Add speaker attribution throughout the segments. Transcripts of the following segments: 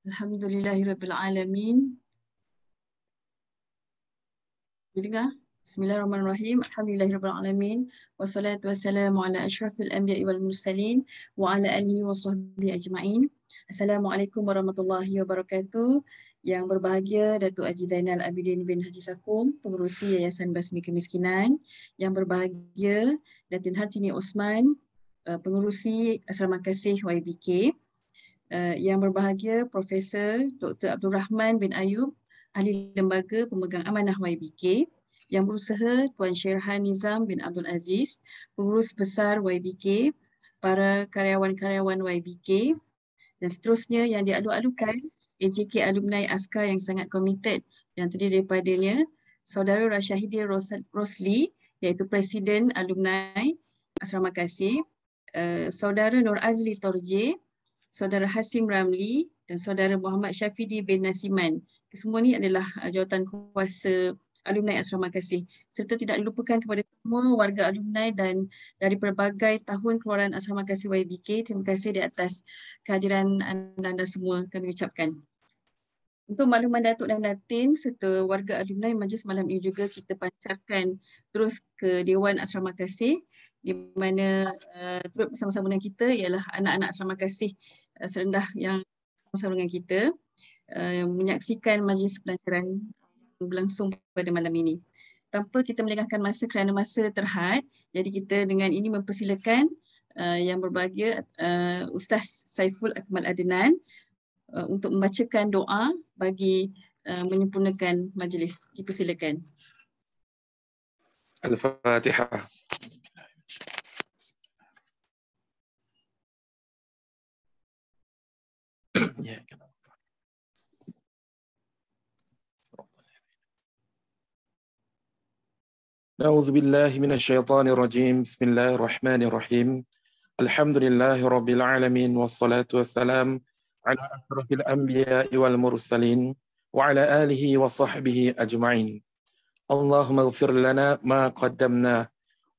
Speaker 1: Alhamdulillahirabbil alamin. Dengar? Bismillahirrahmanirrahim. Alhamdulillahirabbil alamin. Wassalatu wassalamu ala asyrafil anbiya'i wal mursalin wa ala alihi washabbihi ajma'in. Assalamualaikum warahmatullahi wabarakatuh. Yang berbahagia Datuk Haji Zainal Abidin bin Haji Sakum, Pengerusi Yayasan Basmi Kemiskinan. Yang berbahagia Datin Hartini Osman, Pengerusi Asrama Kasih YBK. Yang berbahagia Profesor Dr. Abdul Rahman bin Ayub, Ahli Lembaga Pemegang Amanah YBK. Yang berusaha Tuan Sherhan Nizam bin Abdul Aziz, Pengurus Besar YBK, para karyawan-karyawan YBK, dan seterusnya yang dialu-alukan AJK Alumni Askar yang sangat komited, yang terdiri daripadanya Saudara Rashahidi Rosli, iaitu Presiden Alumni Asrama Kasih, Saudara Nur Azli Torje, Saudara Hasim Ramli dan Saudara Muhammad Syafidi bin Nasiman. Semua ini adalah jawatan kuasa alumni Asrama Kasih. Serta tidak dilupakan kepada semua warga alumni dan dari pelbagai tahun keluaran Asrama Kasih YBK. Terima kasih di atas kehadiran anda semua kami ucapkan. Untuk makluman Datuk dan Datin serta warga alumni, majlis malam ini juga kita pancarkan terus ke Dewan Asrama Kasih, di mana turut bersama-sama dengan kita ialah anak-anak Asrama Kasih serendah yang bersama dengan kita menyaksikan majlis pelajaran yang berlangsung pada malam ini. Tanpa kita melengahkan masa kerana masa terhad, jadi kita dengan ini mempersilakan yang berbahagia Ustaz Saiful Akmal Adnan untuk membacakan doa bagi menyempurnakan majlis. Dipersilakan.
Speaker 2: Al-Fatihah. Na'udzu billahi minasy syaithanir rajim. Bismillahirrahmanirrahim. Alhamdulillahirabbil alamin wassalatu wassalam ala asyrafil anbiya'i wal mursalin wa ala alihi wa sahbihi ajma'in. Allahumma ighfir lana ma qaddamna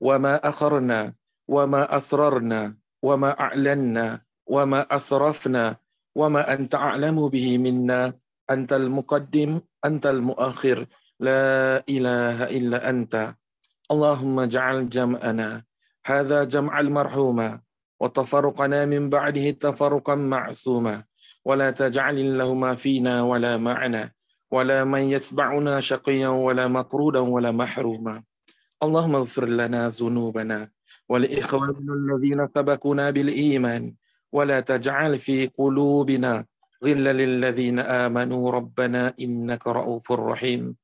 Speaker 2: wa ma akharna wa ma asrarna wa ma a'lanna wa ma asrafna wa ma anta a'lamu bihi minna antal muqaddim antal muakhir la ilaha illa anta. Allahumma ja'al jam'ana hadha jam'al marhuma wa tafarruqana min ba'dihi tafarruqan ma'suma wa la taj'al lahuma fina wa la ma'ana wa la man yatba'una shaqiyan wa la matrudan wa la mahruma. Allahumma ighfir lana dhunubana wa li ikhwanina alladhina sabaquna bil iman wa la taj'al fi qulubina ghillan lil ladzina amanu rabbana innaka ra'ufur rahim.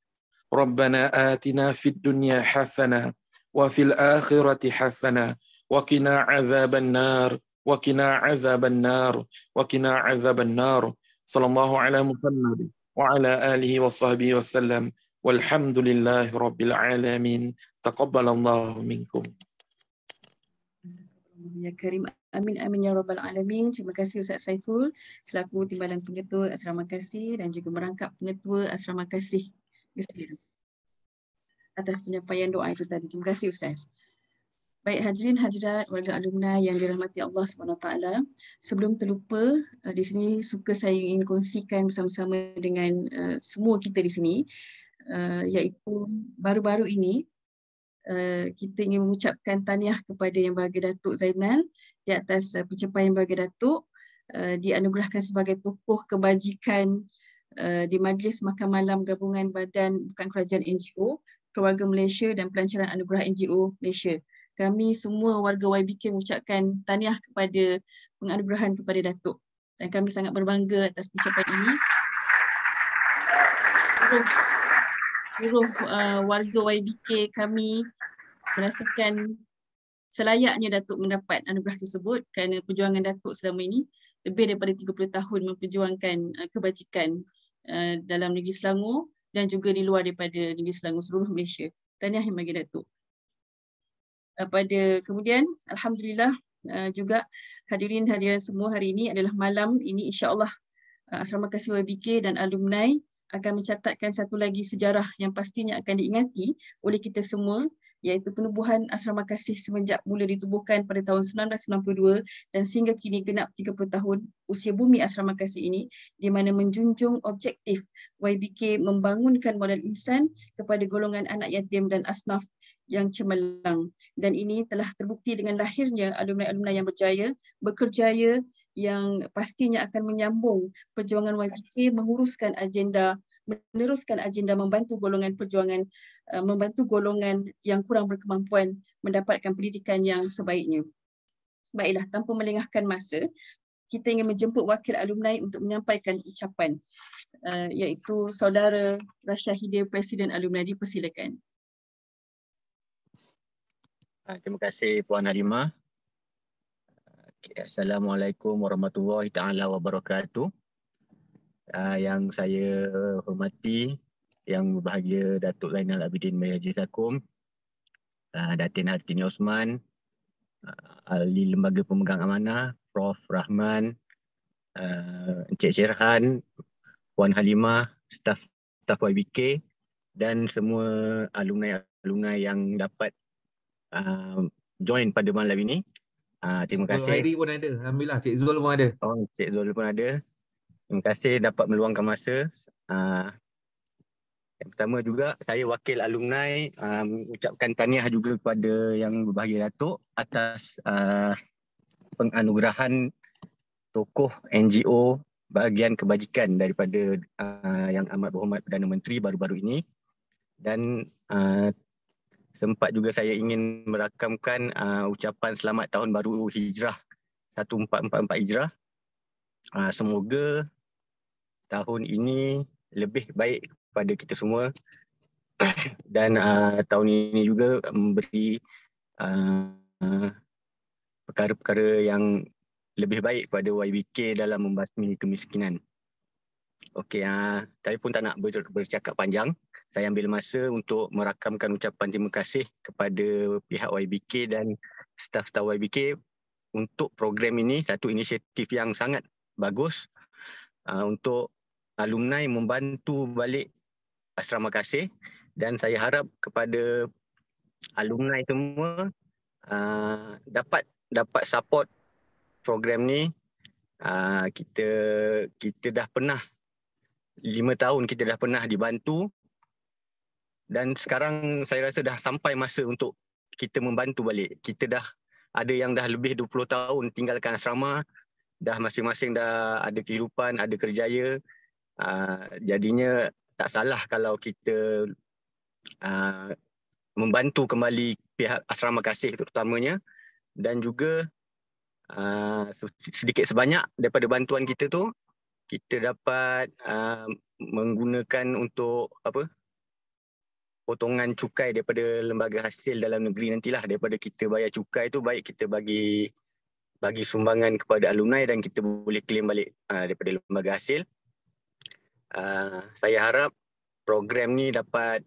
Speaker 2: Rabbana atina fid dunya hasanah wa fil akhirati hasanah wa qina azaban nar wa qina azaban nar wa qina azaban nar. Sallallahu ala Muhammad wa ala alihi wa sahbihi wasallam walhamdulillahi rabbil alamin. Taqabbalallahu minkum.
Speaker 1: Ya Karim, amin amin ya rabbal alamin. Terima kasih Ustaz Saiful selaku Timbalan Pengetua Asrama Kasih dan juga merangkap Pengetua Asrama Kasih atas penyampaian doa itu tadi. Terima kasih Ustaz. Baik hadirin hadirat warga alumni yang dirahmati Allah SWT. Sebelum terlupa, di sini suka saya ingin kongsikan bersama-sama dengan semua kita di sini, iaitu baru-baru ini kita ingin mengucapkan tahniah kepada Yang Berbahagia Datuk Zainal di atas pencapaian Yang Berbahagia Datuk dianugerahkan sebagai tokoh kebajikan di Majlis Makan Malam Gabungan Badan Bukan Kerajaan NGO, Keluarga Malaysia dan Pelancaran Anugerah NGO Malaysia. Kami semua warga YBK mengucapkan tahniah kepada penganugerahan kepada Datuk dan kami sangat berbangga atas pencapaian ini. Seluruh warga YBK kami merasakan selayaknya Datuk mendapat anugerah tersebut kerana perjuangan Datuk selama ini lebih daripada 30 tahun memperjuangkan kebajikan dalam negeri Selangor dan juga di luar daripada negeri Selangor, seluruh Malaysia. Tahniah yang bagi Datuk. Kemudian alhamdulillah juga hadirin hadiran semua, hari ini adalah malam ini insya-Allah Asrama Kasih YBK dan alumni akan mencatatkan satu lagi sejarah yang pastinya akan diingati oleh kita semua iaitu penubuhan asrama kasih semenjak mula ditubuhkan pada tahun 1992 dan sehingga kini genap 30 tahun usia bumi asrama kasih ini, di mana menjunjung objektif YBK membangunkan modal insan kepada golongan anak yatim dan asnaf yang cemerlang. Dan ini telah terbukti dengan lahirnya alumni-alumni yang berjaya, bekerjaya, yang pastinya akan menyambung perjuangan YBK meneruskan agenda membantu golongan perjuangan, membantu golongan yang kurang berkemampuan mendapatkan pendidikan yang sebaiknya. Baiklah, tanpa melengahkan masa, kita ingin menjemput wakil alumni untuk menyampaikan ucapan, iaitu Saudara Rasyahidir, Presiden Alumni, dipersilakan.
Speaker 3: Terima kasih Puan Halimah. Assalamualaikum warahmatullahi taala wabarakatuh. Yang saya hormati, yang berbahagia Datuk Zainal Abidin Mari Haji Sakum, Datin Hartini Osman, Ahli Lembaga Pemegang Amanah, Prof. Rahman, Encik Syirhan, Puan Halimah, staf YBK dan semua alumni yang dapat join pada malam ini. Terima kasih.
Speaker 4: Hairi pun ada. Alhamdulillah, Cik Zul pun ada.
Speaker 3: Oh, Cik Zul pun ada. Terima kasih dapat meluangkan masa. Yang pertama juga, saya wakil alumni ucapkan tahniah juga kepada yang berbahagia Datuk atas penganugerahan tokoh NGO bahagian kebajikan daripada Yang Amat Berhormat Perdana Menteri baru-baru ini. Dan sempat juga saya ingin merakamkan ucapan selamat tahun baru Hijrah 1444 Hijrah. Semoga tahun ini lebih baik kepada kita semua dan tahun ini juga memberi perkara-perkara yang lebih baik kepada YBK dalam membasmi kemiskinan. Okey, saya pun tak nak bercakap panjang. Saya ambil masa untuk merakamkan ucapan terima kasih kepada pihak YBK dan staf-staf YBK untuk program ini, satu inisiatif yang sangat bagus untuk alumni membantu balik asrama kasih, dan saya harap kepada alumni semua dapat support program ni. Kita dah pernah 5 tahun kita dah pernah dibantu, dan sekarang saya rasa dah sampai masa untuk kita membantu balik. Kita dah ada yang dah lebih 20 tahun tinggalkan asrama, dah masing-masing dah ada kehidupan, ada kerjaya. Jadinya tak salah kalau kita membantu kembali pihak asrama kasih terutamanya, dan juga sedikit sebanyak daripada bantuan kita tu kita dapat menggunakan untuk potongan cukai daripada lembaga hasil dalam negeri nantilah. Daripada kita bayar cukai tu, baik kita bagi sumbangan kepada alumni dan kita boleh claim balik daripada lembaga hasil. Saya harap program ni dapat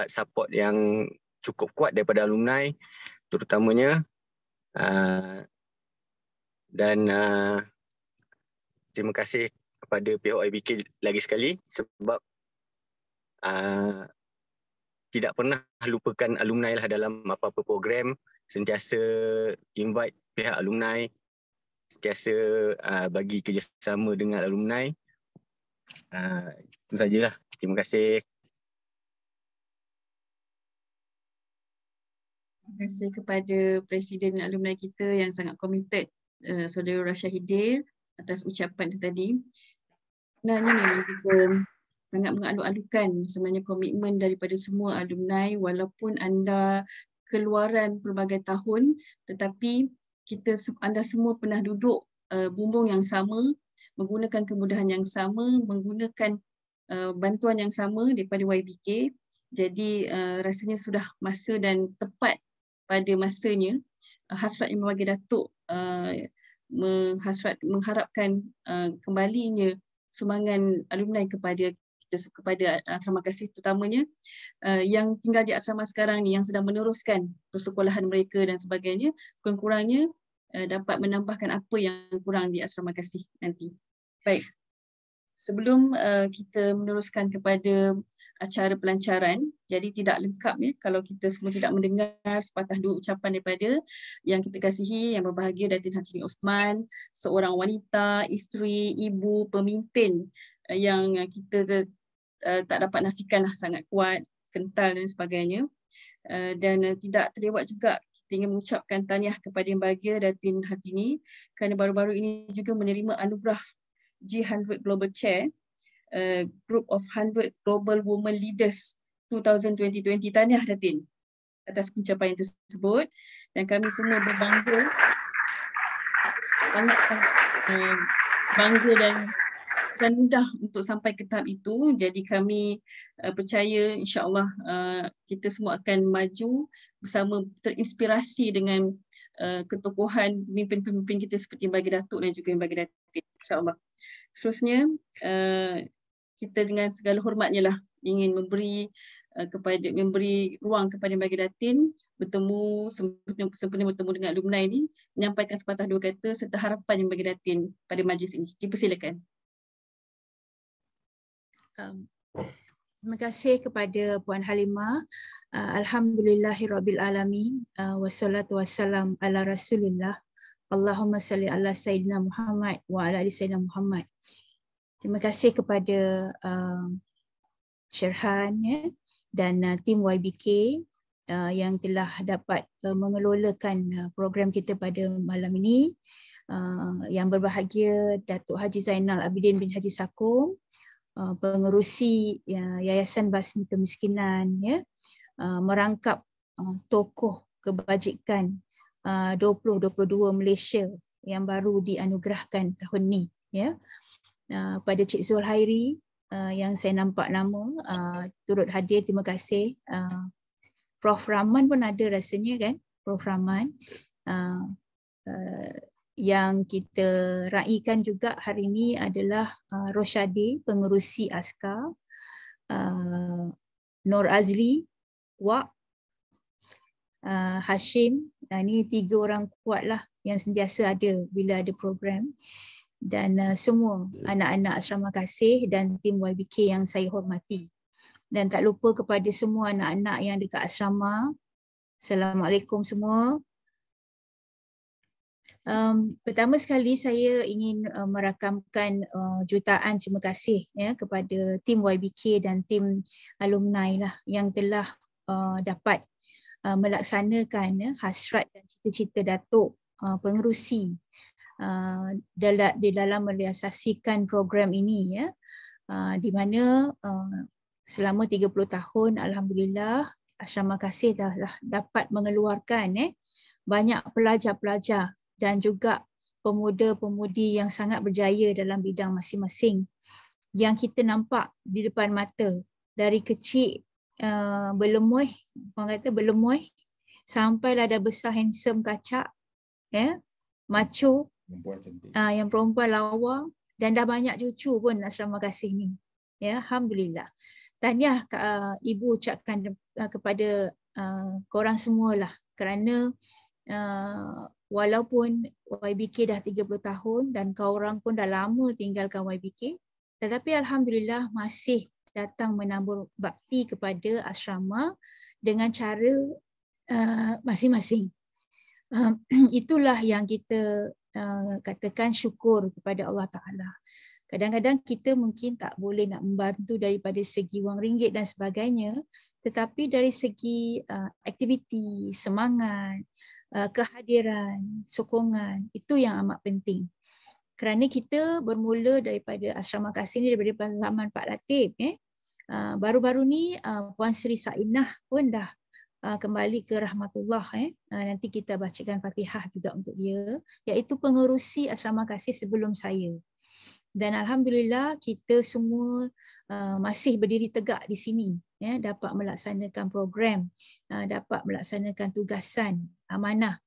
Speaker 3: support yang cukup kuat daripada alumni terutamanya, dan terima kasih kepada pihak YBK lagi sekali sebab tidak pernah lupakan alumni lah dalam apa-apa program. Sentiasa invite pihak alumni, sentiasa bagi kerjasama dengan alumni. Itu sajalah. Terima kasih.
Speaker 1: Terima kasih kepada Presiden alumni kita yang sangat komited, Saudara Rasyahidir, atas ucapan itu tadi. Sebenarnya memang kita sangat mengalu-alukan sebenarnya komitmen daripada semua alumni, walaupun anda keluaran pelbagai tahun, tetapi anda semua pernah duduk bumbung yang sama, menggunakan kemudahan yang sama, menggunakan bantuan yang sama daripada YBK. Jadi rasanya sudah masa dan tepat pada masanya hasrat yang bagi Datuk mengharapkan kembalinya sumbangan alumni kepada asrama kasih, terutamanya yang tinggal di asrama sekarang ni, yang sedang meneruskan persekolahan mereka dan sebagainya, kurang-kurangnya dapat menambahkan apa yang kurang di asrama kasih nanti. Baik. Sebelum kita meneruskan kepada acara pelancaran, jadi tidak lengkap ya kalau kita semua tidak mendengar sepatah dua ucapan daripada yang kita kasihi, yang berbahagia Datin Hartini Osman, seorang wanita, isteri, ibu, pemimpin yang kita tak dapat nafikanlah sangat kuat, kental dan sebagainya. Dan tidak terlewat juga kita ingin mengucapkan tahniah kepada Yang Bahagia Datin Hartini kerana baru-baru ini juga menerima anugerah G100 Global Chair, Group of 100 Global Women Leaders 2020. Tahniah Datin atas pencapaian tersebut, dan kami semua berbangga, sangat-sangat bangga dan bukan mudah untuk sampai ke tahap itu. Jadi kami percaya insya-Allah kita semua akan maju bersama, terinspirasi dengan ketokohan pemimpin-pemimpin kita seperti Yang Bahagia Datuk dan juga Yang Bahagia Datin, insya-Allah. Seterusnya kita dengan segala hormatnya lah ingin memberi ruang kepada Yang Bahagia Datin bertemu, sempena bertemu dengan alumni ini, menyampaikan sepatah dua kata serta harapan Yang Bahagia Datin pada majlis ini. Dipersilakan.
Speaker 5: Terima kasih kepada Puan Halimah. Alhamdulillahirabbil alamin. Wassalatu wassalam ala Rasulillah. Allahumma salli ala Sayyidina Muhammad wa ala ali Sayyidina Muhammad. Terima kasih kepada Syarhan dan tim YBK yang telah dapat mengelolakan program kita pada malam ini. Yang berbahagia Datuk Haji Zainal Abidin bin Haji Sakum, pengerusi Yayasan Basmi Kemiskinan, merangkap tokoh kebajikan 2022 Malaysia yang baru dianugerahkan tahun ni, pada Cik Zul Hairi yang saya nampak nama turut hadir. Terima kasih. Prof Rahman pun ada rasanya kan, Prof Rahman. Yang kita raikan juga hari ini adalah Rosyadi, pengerusi Askar, Nur Azli, Wak, Hashim. Ini 3 orang kuat lah yang sentiasa ada bila ada program. Dan semua anak-anak asrama kasih dan tim YBK yang saya hormati. Dan tak lupa kepada semua anak-anak yang dekat asrama. Assalamualaikum semua. Pertama sekali saya ingin merakamkan jutaan terima kasih kepada tim YBK dan tim alumni lah yang telah dapat melaksanakan hasrat dan cita-cita Datuk pengerusi di dalam merealisasikan program ini, di mana selama 30 tahun alhamdulillah asrama kasih dah dapat mengeluarkan banyak pelajar-pelajar dan juga pemuda-pemudi yang sangat berjaya dalam bidang masing-masing yang kita nampak di depan mata dari kecil berlemuih, orang kata berlemuih, sampailah dah besar handsome kacak, macho, yang perempuan lawa, dan dah banyak cucu pun asrama kasih ni. Alhamdulillah. Tahniah Ibu ucapkan kepada korang semualah kerana walaupun YBK dah 30 tahun dan korang pun dah lama tinggalkan YBK, tetapi alhamdulillah masih datang menambah bakti kepada asrama dengan cara masing-masing. Itulah yang kita katakan syukur kepada Allah Ta'ala. Kadang-kadang kita mungkin tak boleh nak membantu daripada segi wang ringgit dan sebagainya, tetapi dari segi aktiviti, semangat, kehadiran, sokongan, itu yang amat penting. Kerana kita bermula daripada asrama kasih ni daripada zaman Pak Latif. Baru-baru ni Puan Sri Sainah pun dah kembali ke rahmatullah. Nanti kita bacakan Fatihah juga untuk dia, iaitu pengerusi asrama kasih sebelum saya. Dan alhamdulillah kita semua masih berdiri tegak di sini, dapat melaksanakan program, dapat melaksanakan tugasan amanah.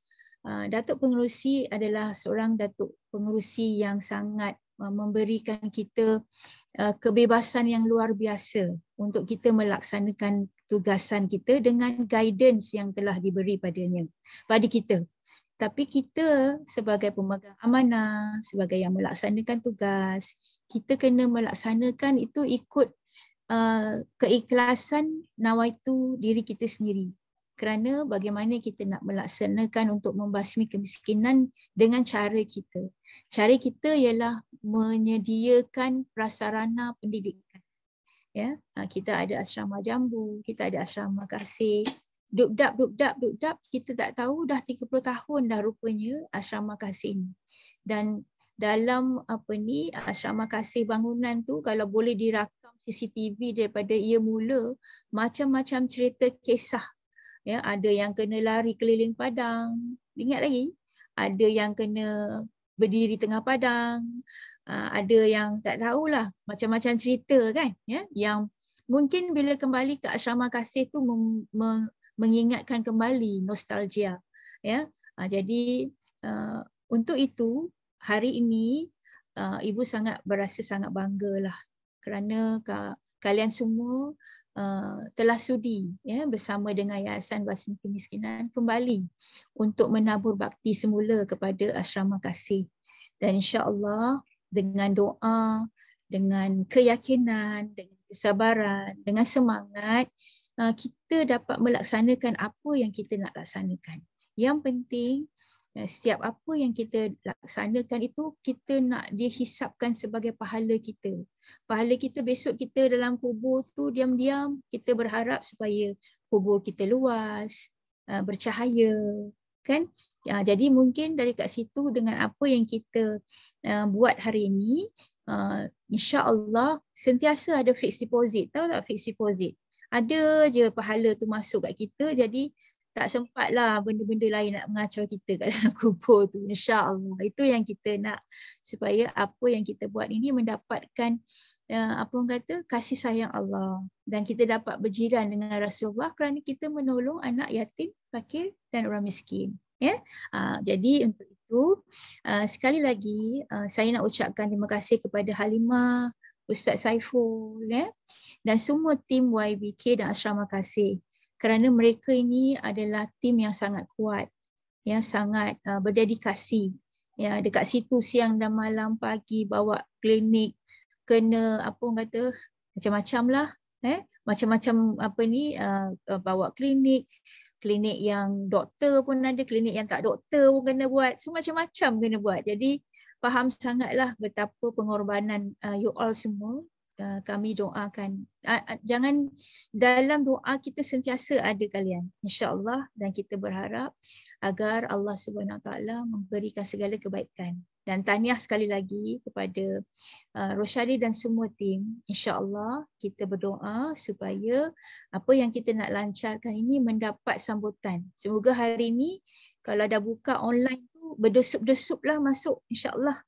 Speaker 5: Datuk Pengerusi adalah seorang Datuk Pengerusi yang sangat memberikan kita kebebasan yang luar biasa untuk kita melaksanakan tugasan kita dengan guidance yang telah diberi pada kita. Tapi kita sebagai pemegang amanah, sebagai yang melaksanakan tugas, kita kena melaksanakan itu ikut keikhlasan nawaitu diri kita sendiri. Kerana bagaimana kita nak melaksanakan untuk membasmi kemiskinan dengan cara kita. Cara kita ialah menyediakan prasarana pendidikan. Ya, kita ada asrama jambu, kita ada asrama kasih. Duk-dap, kita tak tahu dah 30 tahun dah rupanya asrama kasih ni. Dan dalam asrama kasih bangunan tu kalau boleh dirakam CCTV daripada ia mula, macam-macam cerita kisah. Ya, ada yang kena lari keliling padang, ingat lagi? Ada yang kena berdiri tengah padang, ada yang tak tahulah, macam-macam cerita kan, ya, yang mungkin bila kembali ke asrama kasih tu mengingatkan kembali nostalgia, ya. Jadi untuk itu hari ini ibu sangat berasa sangat banggalah kerana kalian semua telah sudi, ya, bersama dengan Yayasan Basmi Kemiskinan kembali untuk menabur bakti semula kepada asrama kasih. Dan insya-Allah dengan doa, dengan keyakinan, dengan kesabaran, dengan semangat, kita dapat melaksanakan apa yang kita nak laksanakan. Yang penting, setiap apa yang kita laksanakan itu kita nak dihisapkan sebagai pahala kita. Pahala kita besok kita dalam kubur tu diam-diam kita berharap supaya kubur kita luas, bercahaya, kan? Jadi mungkin dari kat situ dengan apa yang kita buat hari ini, insya-Allah sentiasa ada fixed deposit. Tahu tak fixed deposit? Ada je pahala tu masuk kat kita, jadi tak sempatlah benda-benda lain nak mengacau kita kat dalam kubur tu, insya-Allah. Itu yang kita nak, supaya apa yang kita buat ini mendapatkan apa orang kata, kasih sayang Allah, dan kita dapat berjiran dengan Rasulullah kerana kita menolong anak yatim, fakir dan orang miskin, ya. Jadi untuk itu sekali lagi saya nak ucapkan terima kasih kepada Halimah, Ustaz Saiful, ya, dan semua tim YBK dan asrama kasih, kerana mereka ini adalah tim yang sangat kuat, yang sangat berdedikasi, ya, dekat situ siang dan malam, pagi bawa klinik, kena apa orang kata macam-macam lah, macam-macam bawa klinik yang doktor pun ada, klinik yang tak doktor pun kena buat, so macam-macam kena buat. Jadi faham sangatlah betapa pengorbanan you all semua. Kami doakan, jangan dalam doa kita sentiasa ada kalian, insya-Allah, dan kita berharap agar Allah Subhanahu Wa Taala memberikan segala kebaikan. Dan tahniah sekali lagi kepada Rosyadi dan semua tim. InsyaAllah kita berdoa supaya apa yang kita nak lancarkan ini mendapat sambutan. Semoga hari ini kalau dah buka online tu berdesup-desuplah masuk, insyaAllah.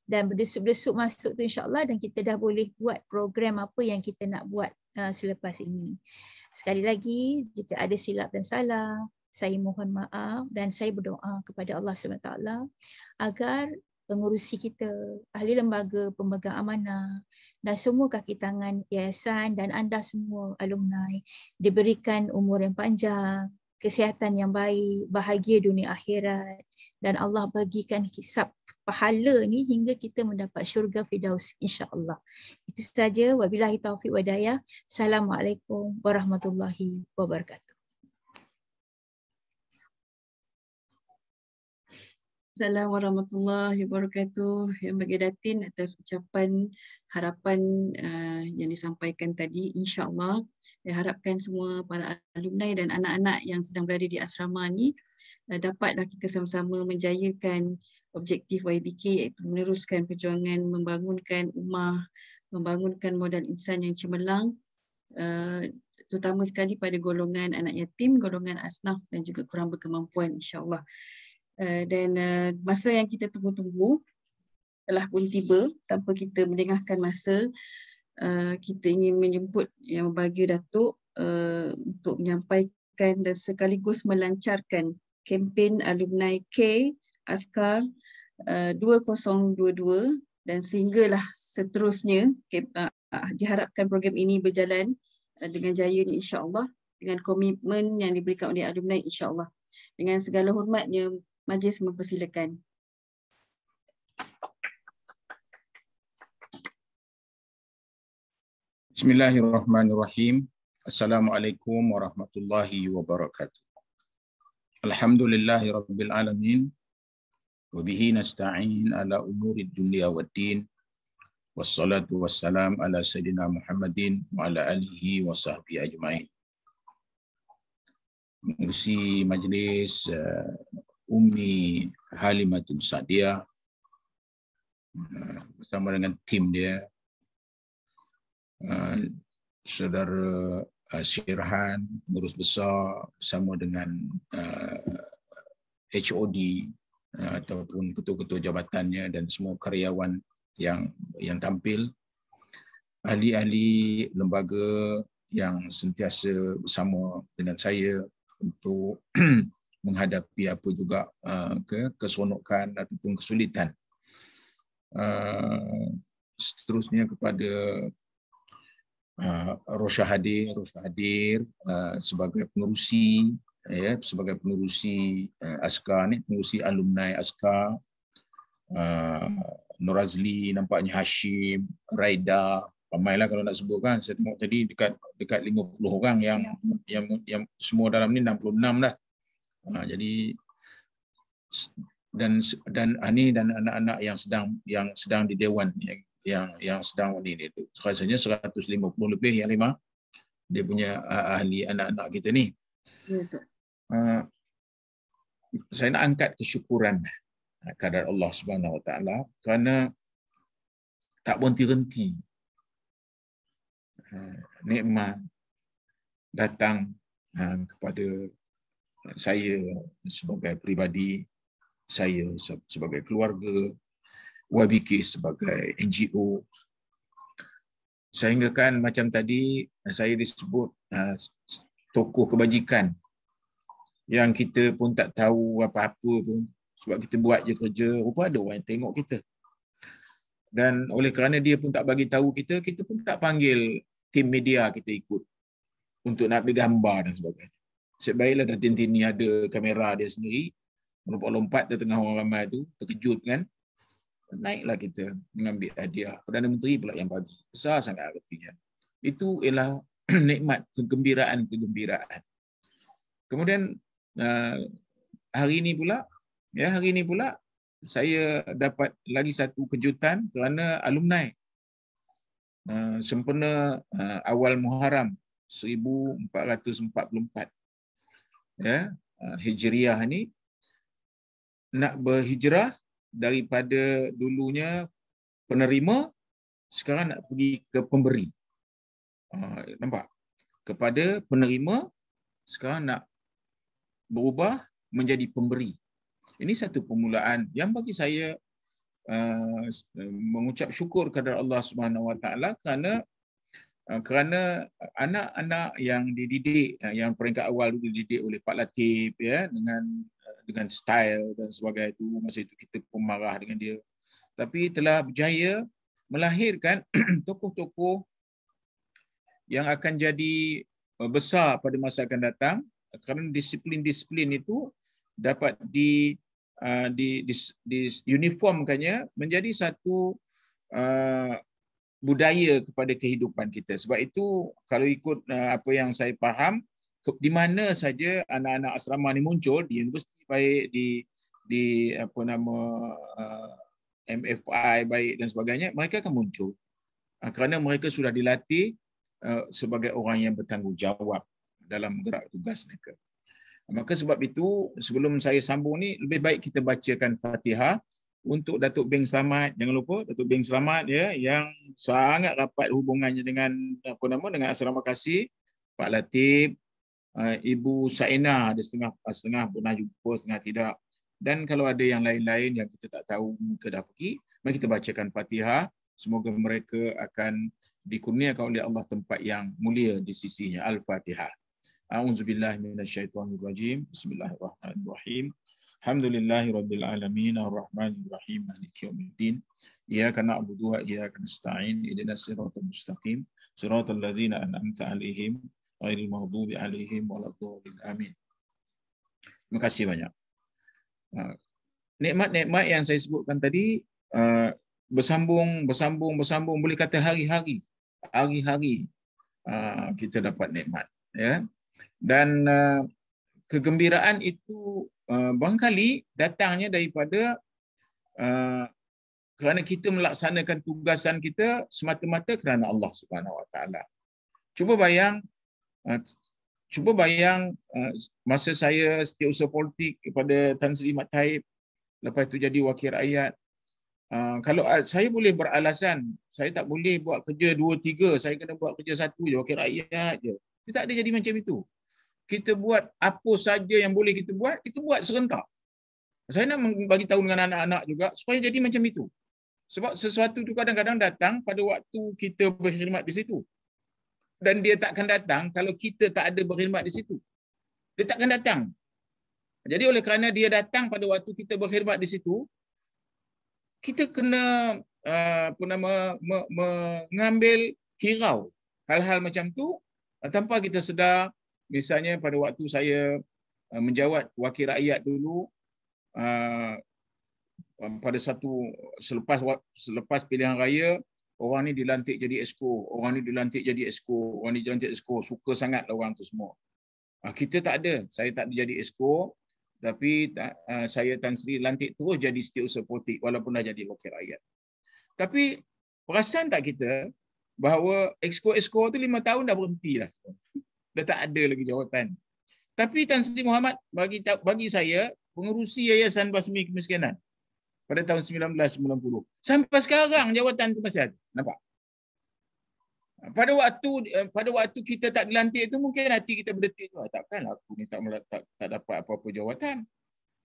Speaker 5: Dan berdesup-desup masuk tu insyaAllah, dan kita dah boleh buat program apa yang kita nak buat selepas ini. Sekali lagi, jika ada silap dan salah, saya mohon maaf dan saya berdoa kepada Allah SWT agar pengurusi kita, ahli lembaga, pemegang amanah dan semua kaki tangan yayasan dan anda semua alumni diberikan umur yang panjang, kesihatan yang baik, bahagia dunia akhirat, dan Allah bagikan hisab pahala ni hingga kita mendapat syurga Firdaus, insya-Allah. Itu saja, wabillahi taufiq wa hidayah. Assalamualaikum warahmatullahi wabarakatuh.
Speaker 1: Assalamualaikum warahmatullahi wabarakatuh. Yang bagi Datin atas ucapan harapan yang disampaikan tadi, insya-Allah diharapkan semua para alumni dan anak-anak yang sedang berada di asrama ni dapatlah kita sama-sama menjayakan objektif YBK, iaitu meneruskan perjuangan membangunkan ummah, membangunkan modal insan yang cemerlang, terutama sekali pada golongan anak yatim, golongan asnaf dan juga kurang berkemampuan, insya-Allah. Dan masa yang kita tunggu-tunggu telah pun tiba. Tanpa kita melengahkan masa, kita ingin menjemput Yang Berbahagia Datuk untuk menyampaikan dan sekaligus melancarkan kempen alumni K Askar 2022, dan sehinggalah seterusnya diharapkan program ini berjalan dengan jayanya, insya-Allah, dengan komitmen yang diberikan oleh alumni, insya-Allah. Dengan segala hormatnya, Majlis mempersilakan.
Speaker 6: Bismillahirrahmanirrahim. Assalamualaikum warahmatullahi wabarakatuh. Alhamdulillahi rabbil alamin. Wa bihi nasta'in ala umurid dunya waddin. Wassalatu wassalam ala sayyidina Muhammadin wa ala alihi wa sahbihi ajma'in. Mengurusi majlis Ummi Halimatul Sa'diyah bersama dengan tim dia, Saudara Syirhan, pengurus besar, bersama dengan HOD ataupun ketua-ketua jabatannya dan semua karyawan yang tampil, ahli-ahli lembaga yang sentiasa bersama dengan saya untuk menghadapi apa juga keseronokan ataupun kesulitan. Seterusnya kepada Rosha hadir sebagai pengerusi, sebagai pengerusi askar ni, pengerusi alumni askar, Norazli, nampaknya Hashim, Raida, ramailah kalau nak sebut kan. Saya tengok tadi dekat 50 orang yang semua dalam ni 66 dah. Jadi dan Ani dan anak-anak yang sedang di dewan yang sedang ini rasanya 150 lebih yang lima dia punya ahli anak-anak kita ni. Saya nak angkat kesyukuran kepada Allah Subhanahu Wa Taala kerana tak berhenti-henti nikmat datang kepada saya sebagai peribadi, saya sebagai keluarga, YBK sebagai NGO. Sehingga kan macam tadi saya disebut tokoh kebajikan yang kita pun tak tahu apa-apa pun sebab kita buat je kerja, rupa ada orang yang tengok kita. Dan oleh kerana dia pun tak bagi tahu kita pun tak panggil tim media kita ikut untuk nak ambil gambar dan sebagainya. Sebaiklah Datin Tini ada kamera dia sendiri, melompat-lompat di tengah orang ramai tu, terkejut kan. Naiklah kita mengambil hadiah. Perdana Menteri pula yang bagi. Besar sangat artinya. Itu ialah nikmat kegembiraan. Kemudian hari ini pula saya dapat lagi satu kejutan kerana alumni sempena awal Muharram 1444 Hijriah ni nak berhijrah daripada dulunya penerima sekarang nak pergi ke pemberi. Nampak? Kepada penerima sekarang nak berubah menjadi pemberi. Ini satu permulaan yang bagi saya mengucap syukur kepada Allah Subhanahu Wa Taala kerana anak-anak yang dididik, yang peringkat awal dididik oleh Pak Latif dengan style dan sebagainya itu, masa itu kita pun marah dengan dia, tapi telah berjaya melahirkan tokoh-tokoh yang akan jadi besar pada masa akan datang kerana disiplin-disiplin itu dapat uniformkannya menjadi satu budaya kepada kehidupan kita. Sebab itu kalau ikut apa yang saya faham, di mana saja anak-anak asrama ni muncul, di universiti baik, di apa nama MFI baik dan sebagainya, mereka akan muncul kerana mereka sudah dilatih sebagai orang yang bertanggungjawab dalam gerak tugas mereka. Maka sebab itu sebelum saya sambung ni, lebih baik kita bacakan Fatihah untuk Datuk Beng Slamet. Jangan lupa Datuk Beng Slamet yang sangat rapat hubungannya dengan dengan Asrama Kasih, Pak Latif, Ibu Saina ada setengah pernah jumpa, setengah tidak. Dan kalau ada yang lain-lain yang kita tak tahu ke dah pergi, mari kita bacakan Fatihah. Semoga mereka akan dikurniakan oleh Allah tempat yang mulia di sisinya. Al-Fatihah. A'udzubillahi minasyaitonirrajim. Bismillahirrahmanirrahim. Alhamdulillahirabbil alamin arrahmanir rahim maliki yaumiddin. Iyyaka na'budu wa iyyaka nasta'in. Ihdinas siratal mustaqim. Siratal ladzina an'amta 'alaihim ghairil maghdubi 'alaihim waladdallin. Amin. Terima kasih banyak. Nikmat-nikmat yang saya sebutkan tadi bersambung, boleh kata hari-hari kita dapat nikmat, ya. Dan kegembiraan itu barangkali datangnya daripada kerana kita melaksanakan tugasan kita semata-mata kerana Allah Subhanahu Wa Taala. Cuba bayang masa saya setiausaha politik kepada Tan Sri Mat Taib, lepas itu jadi wakil rakyat. Kalau saya boleh beralasan, saya tak boleh buat kerja 2-3, saya kena buat kerja 1 je, wakil rakyat je. Kita tak ada jadi macam itu. Kita buat apa saja yang boleh kita buat serentak. Saya nak bagi tahu dengan anak-anak juga supaya jadi macam itu. Sebab sesuatu itu kadang-kadang datang pada waktu kita berkhidmat di situ. Dan dia takkan datang kalau kita tak ada berkhidmat di situ. Dia takkan datang. Jadi oleh kerana dia datang pada waktu kita berkhidmat di situ, kita kena mengambil hirau hal-hal macam tu tanpa kita sedar. Misalnya pada waktu saya menjawat wakil rakyat dulu, pada selepas pilihan raya, orang ni dilantik jadi esko, orang ni dilantik jadi esko, orang ni dilantik esko, suka sangat orang tu semua. Kita tak ada, saya tak jadi esko, tapi saya Tan Sri lantik terus jadi setiausaha politik walaupun dah jadi wakil rakyat. Tapi perasan tak kita bahawa esko-esko tu 5 tahun dah berhenti dah. Dah tak ada lagi jawatan. Tapi Tan Sri Muhammad bagi saya pengerusi Yayasan Basmi Kemiskinan pada tahun 1990. Sampai sekarang jawatan itu masih ada. Nampak? Pada waktu kita tak dilantik itu mungkin hati kita berdetik, takkan aku ni tak dapat apa-apa jawatan.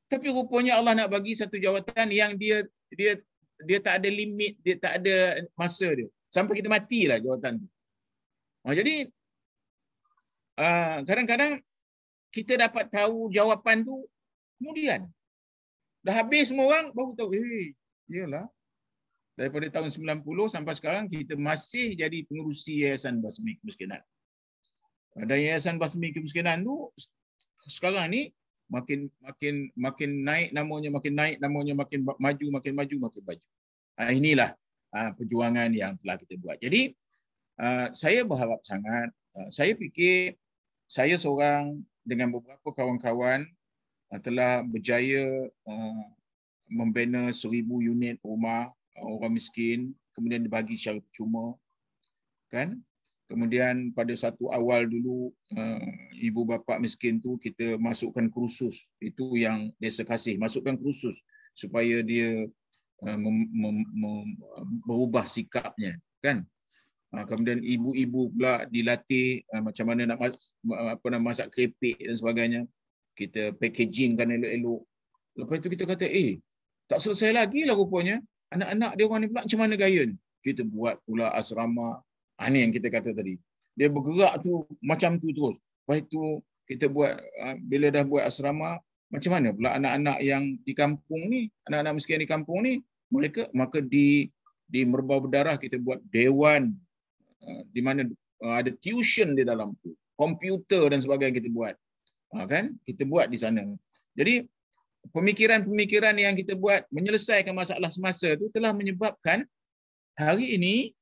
Speaker 6: Tapi rupanya Allah nak bagi satu jawatan yang dia tak ada limit, dia tak ada masa dia. Sampai kita matilah jawatan tu. Jadi kadang-kadang kita dapat tahu jawapan tu kemudian dah habis semua orang baru tahu, iyalah. Daripada tahun 90 sampai sekarang kita masih jadi pengerusi Yayasan Basmi Kemiskinan. Dan Yayasan Basmi Kemiskinan tu sekarang ni makin naik namanya, makin maju. Inilah perjuangan yang telah kita buat. Jadi saya berharap sangat, saya fikir saya seorang dengan beberapa kawan-kawan telah berjaya membina 1000 unit rumah orang miskin, kemudian dibagi secara percuma, kan? Kemudian pada satu awal dulu ibu bapa miskin tu kita masukkan kursus, itu yang Desa Kasih, masukkan kursus supaya dia berubah sikapnya, kan? Kemudian ibu-ibu pula dilatih macam mana nak masak keripik dan sebagainya. Kita packagingkan elok-elok. Lepas itu kita kata, tak selesai lagi lah rupanya. Anak-anak dia orang ni pula macam mana gaya ni? Kita buat pula asrama. Ini yang kita kata tadi. Dia bergerak tu macam tu terus. Lepas itu kita buat, bila dah buat asrama, macam mana pula anak-anak yang di kampung ni, anak-anak miskin di kampung ni, mereka maka di Merbau Berdarah kita buat dewan, di mana ada tuition di dalam tu, komputer dan sebagainya kita buat. Kan? Kita buat di sana. Jadi pemikiran-pemikiran yang kita buat menyelesaikan masalah semasa itu telah menyebabkan hari ini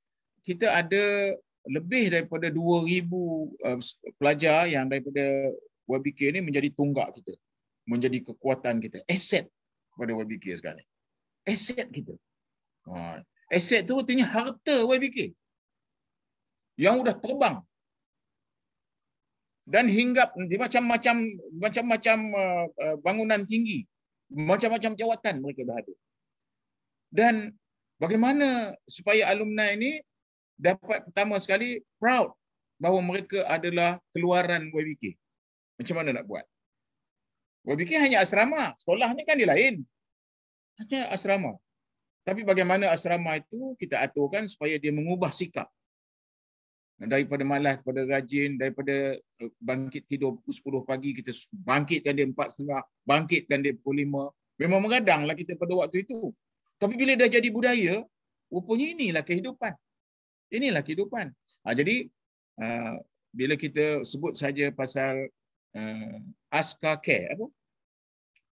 Speaker 6: kita ada lebih daripada 2,000 pelajar yang daripada YBK ini menjadi tunggak kita, menjadi kekuatan kita, aset kepada YBK sekarang. Aset kita. Aset itu artinya harta YBK yang sudah terbang dan hinggap di macam-macam bangunan tinggi, macam-macam jawatan mereka dah ada. Dan bagaimana supaya alumni ini dapat pertama sekali proud bahawa mereka adalah keluaran YBK. Macam mana nak buat? YBK hanya asrama, sekolah ni kan dia lain. Hanya asrama. Tapi bagaimana asrama itu kita aturkan supaya dia mengubah sikap. Daripada malas kepada rajin, daripada bangkit tidur pukul 10 pagi, kita bangkitkan dia 4.30, bangkitkan dia pukul 5. Memang mengadanglah kita pada waktu itu. Tapi bila dah jadi budaya, rupanya inilah kehidupan. Inilah kehidupan. Jadi, bila kita sebut saja pasal Askar Care, apa?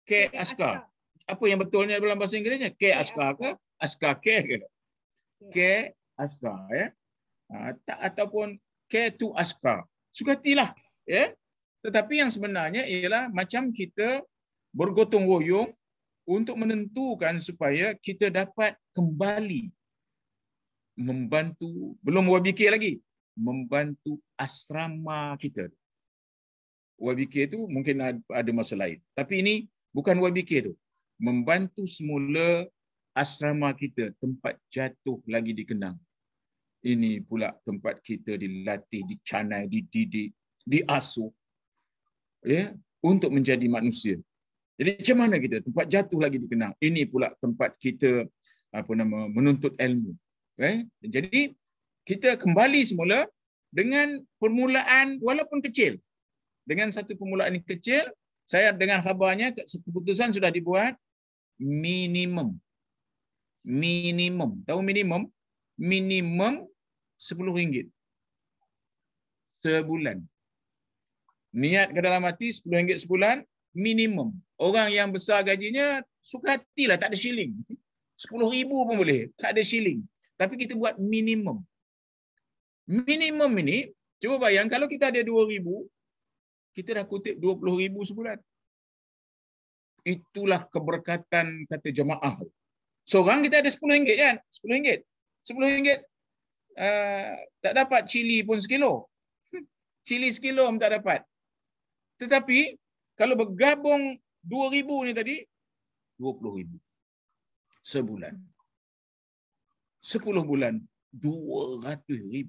Speaker 6: Care Askar. apa yang betulnya dalam bahasa Inggerisnya? Care askar ke? Askar care ke? Care askar, ya. Ataupun care to askar. Sukatilah, ya. Tetapi yang sebenarnya ialah macam kita bergotong royong untuk menentukan supaya kita dapat kembali membantu, belum YBK lagi, membantu asrama kita. YBK itu mungkin ada masa lain. Tapi ini bukan YBK tu. Membantu semula asrama kita, tempat jatuh lagi dikenang. Ini pula tempat kita dilatih, dicanai, dididik, diasuh, ya, untuk menjadi manusia. Jadi macam mana kita tempat jatuh lagi dikenang? Ini pula tempat kita menuntut ilmu. Jadi kita kembali semula dengan permulaan walaupun kecil. Dengan satu permulaan yang kecil, saya dengan khabarnya keputusan sudah dibuat minimum. Minimum. Tahu minimum? Minimum RM10 sebulan. Niat ke dalam hati RM10 sebulan minimum. Orang yang besar gajinya suka hatilah, tak ada shilling. RM10,000 pun boleh, tak ada shilling. Tapi kita buat minimum. Minimum ini, cuba bayang kalau kita ada RM2,000, kita dah kutip RM20,000 sebulan. Itulah keberkatan kata jemaah. Seorang kita ada RM10 kan? RM10. RM10 tak dapat cili pun sekilo. Cili sekilo pun tak dapat. Tetapi kalau bergabung RM2,000 ni tadi, RM20,000 sebulan. 10 bulan, RM200,000.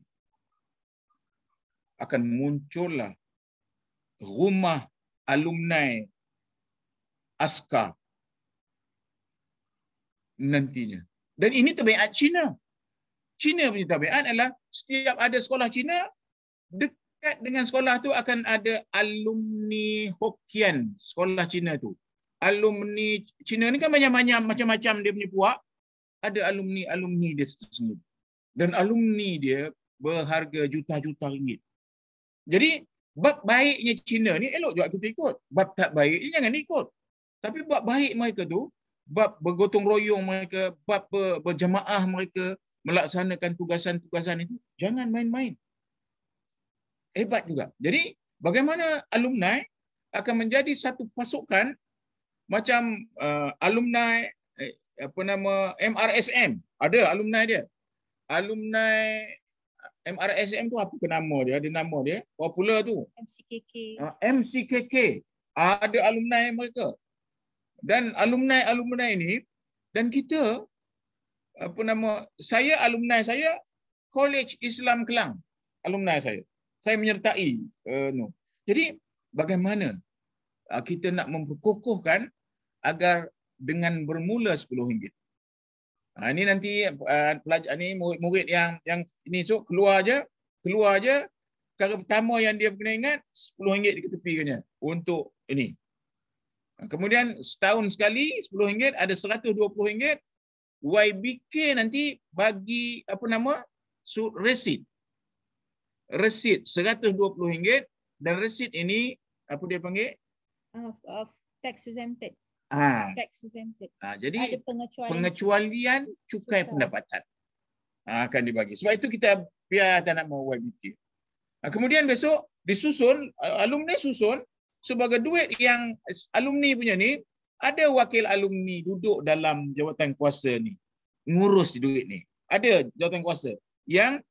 Speaker 6: Akan muncullah rumah alumni askar nantinya. Dan ini tabiat Cina. Cina punya tabiat adalah setiap ada sekolah Cina, dekat dengan sekolah tu akan ada alumni Hokkien sekolah Cina tu. Alumni Cina ni kan macam-macam dia punya puak. Ada alumni dia sendiri. Dan alumni dia berharga juta-juta ringgit. Jadi, bab baiknya Cina ni elok juga kita ikut. Bab tak baiknya jangan ikut. Tapi bab baik mereka tu, bab bergotong royong mereka, bab berjamaah mereka, melaksanakan tugasan-tugasan itu, jangan main-main. Hebat juga. Jadi, bagaimana alumni akan menjadi satu pasukan macam alumni MRSM. Ada alumni dia. Alumni MRSM tu apa ke nama dia? Ada nama dia. Popular tu.
Speaker 5: MCKK.
Speaker 6: MCKK. Ada alumni mereka. Dan alumni ini, dan kita, saya alumni saya, College Islam Kelang. Alumni saya. Saya menyertai. Jadi, bagaimana kita nak memperkokohkan agar dengan bermula RM10. Ini nanti pelajar ni murid yang ini so keluar je perkara pertama yang dia kena ingat RM10 diketepikannya untuk ini. Kemudian setahun sekali RM10 ada RM120. YBK nanti bagi resit. Resit RM120 dan resit ini apa dia panggil?
Speaker 5: Of tax exempted. Tax exempted.
Speaker 6: Jadi
Speaker 5: ada
Speaker 6: pengecualian cukai pendapatan akan dibagi. Sebab itu kita biar tak nak mau YBK. Kemudian besok disusun, alumni susun sebagai duit yang alumni punya ni, ada wakil alumni duduk dalam jawatan kuasa ni, ngurus duit ni. Ada jawatan kuasa yang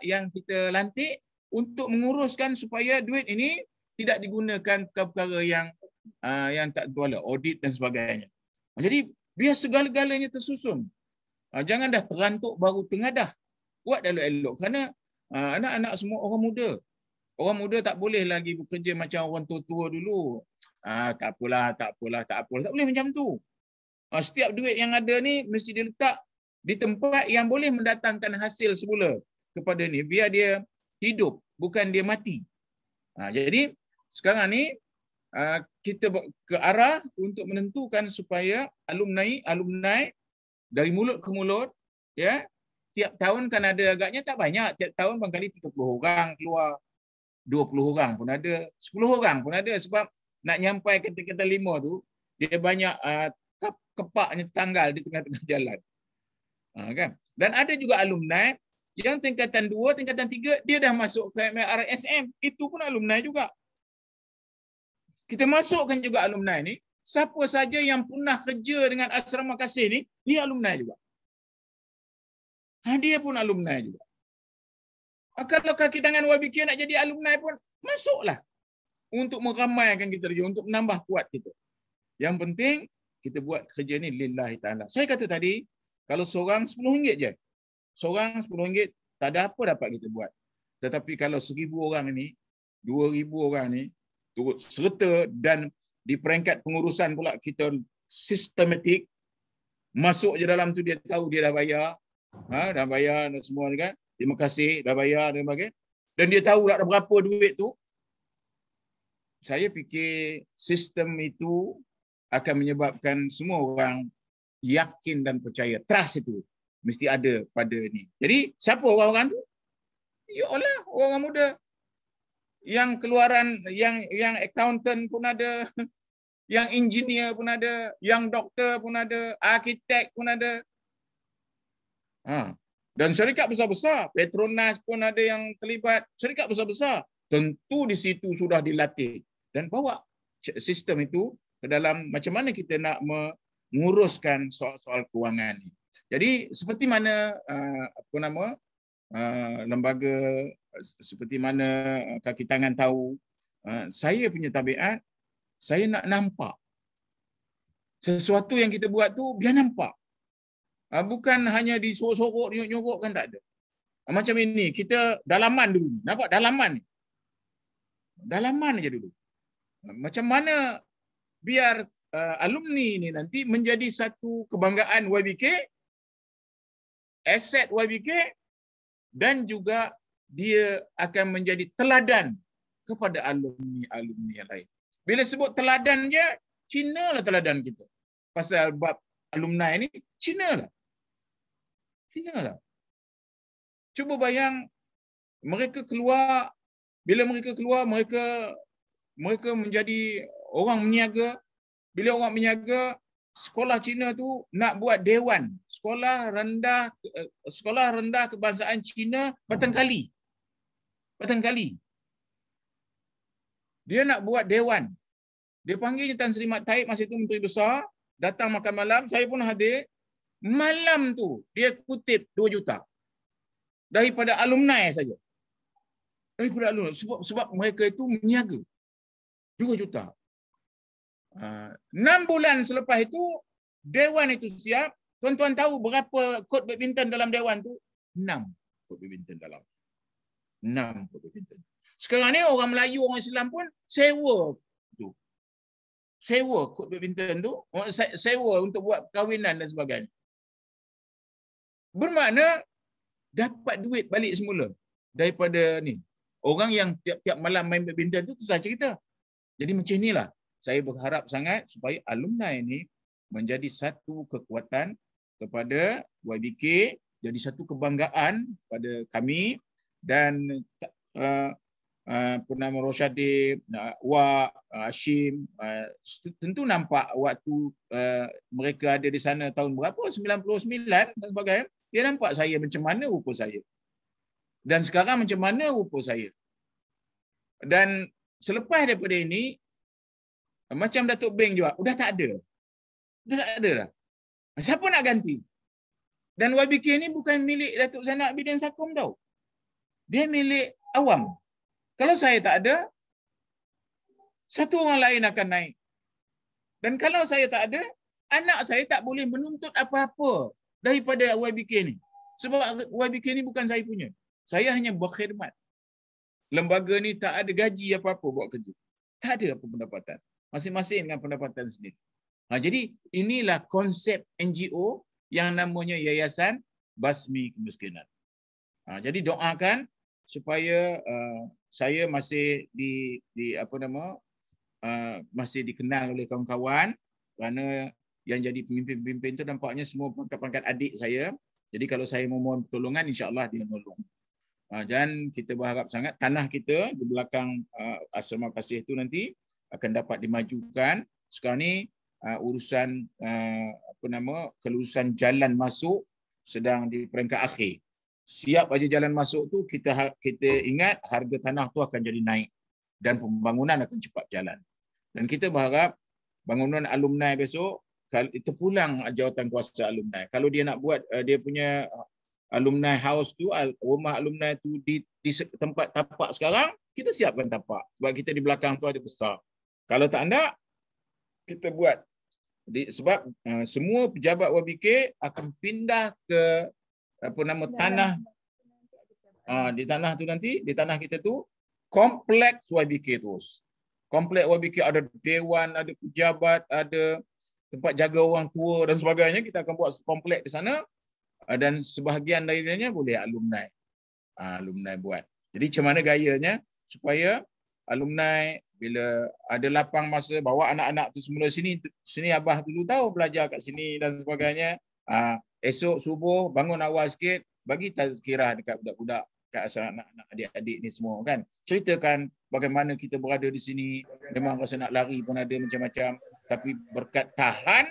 Speaker 6: yang kita lantik untuk menguruskan supaya duit ini tidak digunakan perkara yang tak bertuala, audit dan sebagainya. Jadi biar segala-galanya tersusun. Jangan dah terantuk baru tengadah. Buat elok-elok kerana anak-anak semua orang muda. Orang muda tak boleh lagi bekerja macam orang tua-tua dulu. Tak apalah. Tak boleh macam tu. Setiap duit yang ada ni mesti diletak di tempat yang boleh mendatangkan hasil semula kepada ni. Biar dia hidup, bukan dia mati. Jadi sekarang ni kita ke arah untuk menentukan supaya alumni dari mulut ke mulut, ya, tiap tahun kan ada agaknya tak banyak, tiap tahun barangkali 30 orang keluar, 20 orang pun ada, 10 orang pun ada, sebab nak nyampai kata-kata 5 tu dia banyak kepaknya tanggal di tengah-tengah jalan. Kan? Dan ada juga alumni yang tingkatan 2, tingkatan 3 dia dah masuk ke RSM, itu pun alumni juga. Kita masukkan juga alumni ni, siapa saja yang pernah kerja dengan Asrama Kasih ni, dia alumni juga. Dia pun alumni juga. Kalau kaki tangan YBK nak jadi alumni pun, masuklah. Untuk meramaikan kita lagi, untuk menambah kuat kita. Yang penting, kita buat kerja ni lillahi ta'ala. Saya kata tadi, kalau seorang RM10 je. Seorang RM10, tak ada apa dapat kita buat. Tetapi kalau 1,000 orang ni, 2,000 orang ni, turut serta dan di peringkat pengurusan pula kita sistematik, masuk je dalam tu dia tahu dia dah bayar, dah bayar dan semua ni kan, terima kasih dah bayar dan sebagainya, dan dia tahu tak ada berapa duit tu. Saya fikir sistem itu akan menyebabkan semua orang yakin dan percaya. Trust itu mesti ada pada ni. Jadi siapa orang-orang tu? Yalah orang muda. Yang keluaran, yang accountant pun ada, yang engineer pun ada, yang doktor pun ada, arkitek pun ada. Dan syarikat besar-besar, Petronas pun ada yang terlibat, syarikat besar-besar. Tentu di situ sudah dilatih dan bawa sistem itu ke dalam macam mana kita nak menguruskan soal-soal kewangan ni. Jadi seperti mana lembaga, seperti mana kaki tangan tahu, saya punya tabiat, saya nak nampak sesuatu yang kita buat tu biar nampak. Bukan hanya disorok-sorok, nyok-nyok kan, tak ada. Macam ini, kita dalaman dulu. Nampak dalaman ni? Dalaman aja dulu. Macam mana biar alumni ni nanti menjadi satu kebanggaan YBK, aset YBK, dan juga dia akan menjadi teladan kepada alumni-alumni yang lain. Bila sebut teladan je, Cina lah teladan kita. Pasal bab alumni ni, Cina lah. Cina lah. Cuba bayang, mereka keluar, bila mereka keluar, mereka menjadi orang meniaga. Bila orang meniaga, sekolah Cina tu nak buat dewan. Sekolah rendah kebangsaan Cina Batangkali. Dia nak buat dewan. Dia panggil Tan Sri Mat Taib, masa itu Menteri Besar, datang makan malam, saya pun hadir. Malam tu dia kutip 2 juta. Daripada alumni saja. Daripada alumni. Sebab mereka itu meniaga. 2 juta. 6 bulan selepas itu, dewan itu siap. Tuan-tuan tahu berapa kod badminton dalam dewan tu? 6 kod badminton dalam. 6 kod badminton. Sekarang ni orang Melayu, orang Islam pun sewa tu. Sewa kod badminton tu, sewa untuk buat perkahwinan dan sebagainya. Bermakna dapat duit balik semula daripada ni. Orang yang tiap-tiap malam main badminton tu susah cerita. Jadi macam inilah. Saya berharap sangat supaya alumni ini menjadi satu kekuatan kepada YBK, jadi satu kebanggaan pada kami, dan Purnama Rosyadi, Wak, Hashim, tentu nampak waktu mereka ada di sana tahun berapa, 99 dan sebagainya, dia nampak saya macam mana rupa saya. Dan sekarang macam mana rupa saya. Dan selepas daripada ini, macam Datuk Beng juga, dah tak ada. Dah tak ada dah. Siapa nak ganti? Dan YBK ni bukan milik Datuk Zainab Bidin Sakum tau. Dia milik awam. Kalau saya tak ada, satu orang lain akan naik. Dan kalau saya tak ada, anak saya tak boleh menuntut apa-apa daripada YBK ni. Sebab YBK ni bukan saya punya. Saya hanya berkhidmat. Lembaga ni tak ada gaji apa-apa buat kerja. Tak ada apa pendapatan. Masing-masing dengan pendapatan sendiri. Jadi inilah konsep NGO yang namanya Yayasan Basmi Kemiskinan. Jadi doakan supaya saya masih masih dikenal oleh kawan-kawan, kerana yang jadi pemimpin-pemimpin itu nampaknya semua pangkat-pangkat adik saya. Jadi kalau saya memohon pertolongan, insya-Allah dia menolong. Dan kita berharap sangat tanah kita di belakang Asrama Kasih itu nanti akan dapat dimajukan. Sekarang ni urusan kelulusan jalan masuk sedang di peringkat akhir. Siap aja jalan masuk tu, kita ingat harga tanah tu akan jadi naik dan pembangunan akan cepat jalan. Dan kita berharap bangunan alumni besok itu pulang jawatan kuasa alumni. Kalau dia nak buat dia punya alumni house tu, rumah alumni tu di tempat tapak sekarang, kita siapkan tapak. Sebab kita di belakang tu ada besar. Kalau tak ada, kita buat. Sebab semua pejabat YBK akan pindah ke tanah di tanah tu nanti, di tanah kita tu kompleks YBK terus. Kompleks YBK ada dewan, ada pejabat, ada tempat jaga orang tua dan sebagainya. Kita akan buat kompleks di sana dan sebahagian lainnya boleh alumni. Alumni buat. Jadi macam mana gayanya supaya alumni bila ada lapang masa bawa anak-anak tu semula sini abah dulu tahu belajar kat sini dan sebagainya. Esok subuh bangun awal sikit, bagi tazkirah dekat budak-budak, kat anak-anak adik-adik ni semua kan. Ceritakan bagaimana kita berada di sini, memang rasa nak lari pun ada macam-macam, tapi berkat tahan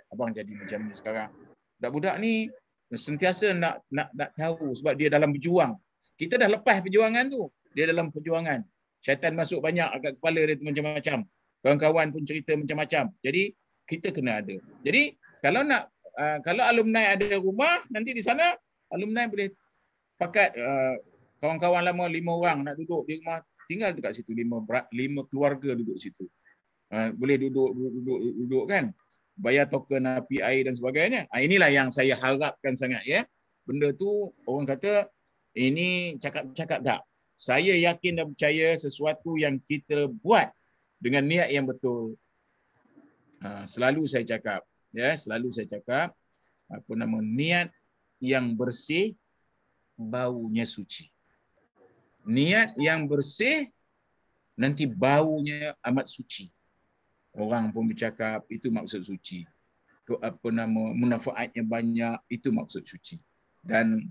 Speaker 6: abang jadi macam ni sekarang. Budak-budak ni sentiasa nak tahu sebab dia dalam berjuang. Kita dah lepas perjuangan tu, dia dalam perjuangan. Syaitan masuk banyak agak kepala dia tu macam-macam. Kawan-kawan pun cerita macam-macam. Jadi kita kena ada. Jadi kalau alumni ada rumah, nanti di sana alumni boleh pakat kawan-kawan lama 5 orang nak duduk di rumah, tinggal dekat situ 5 keluarga duduk situ. Boleh duduk kan. Bayar token api air dan sebagainya. Inilah yang saya harapkan sangat ya. Benda tu orang kata ini cakap-cakap tak. Saya yakin dan percaya sesuatu yang kita buat dengan niat yang betul. Selalu saya cakap, niat yang bersih, baunya suci. Niat yang bersih, nanti baunya amat suci. Orang pun bercakap, itu maksud suci. Manfaatnya banyak, itu maksud suci. Dan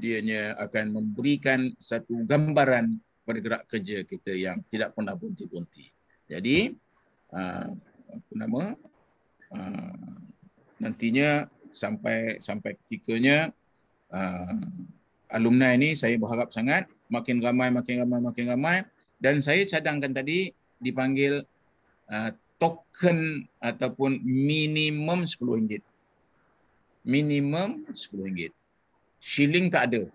Speaker 6: dianya akan memberikan satu gambaran pada gerak kerja kita yang tidak pernah berhenti-henti. Jadi nantinya sampai ketikanya alumni ini saya berharap sangat makin ramai dan saya cadangkan tadi dipanggil token ataupun minimum RM10. Minimum RM10. Shilling tak ada.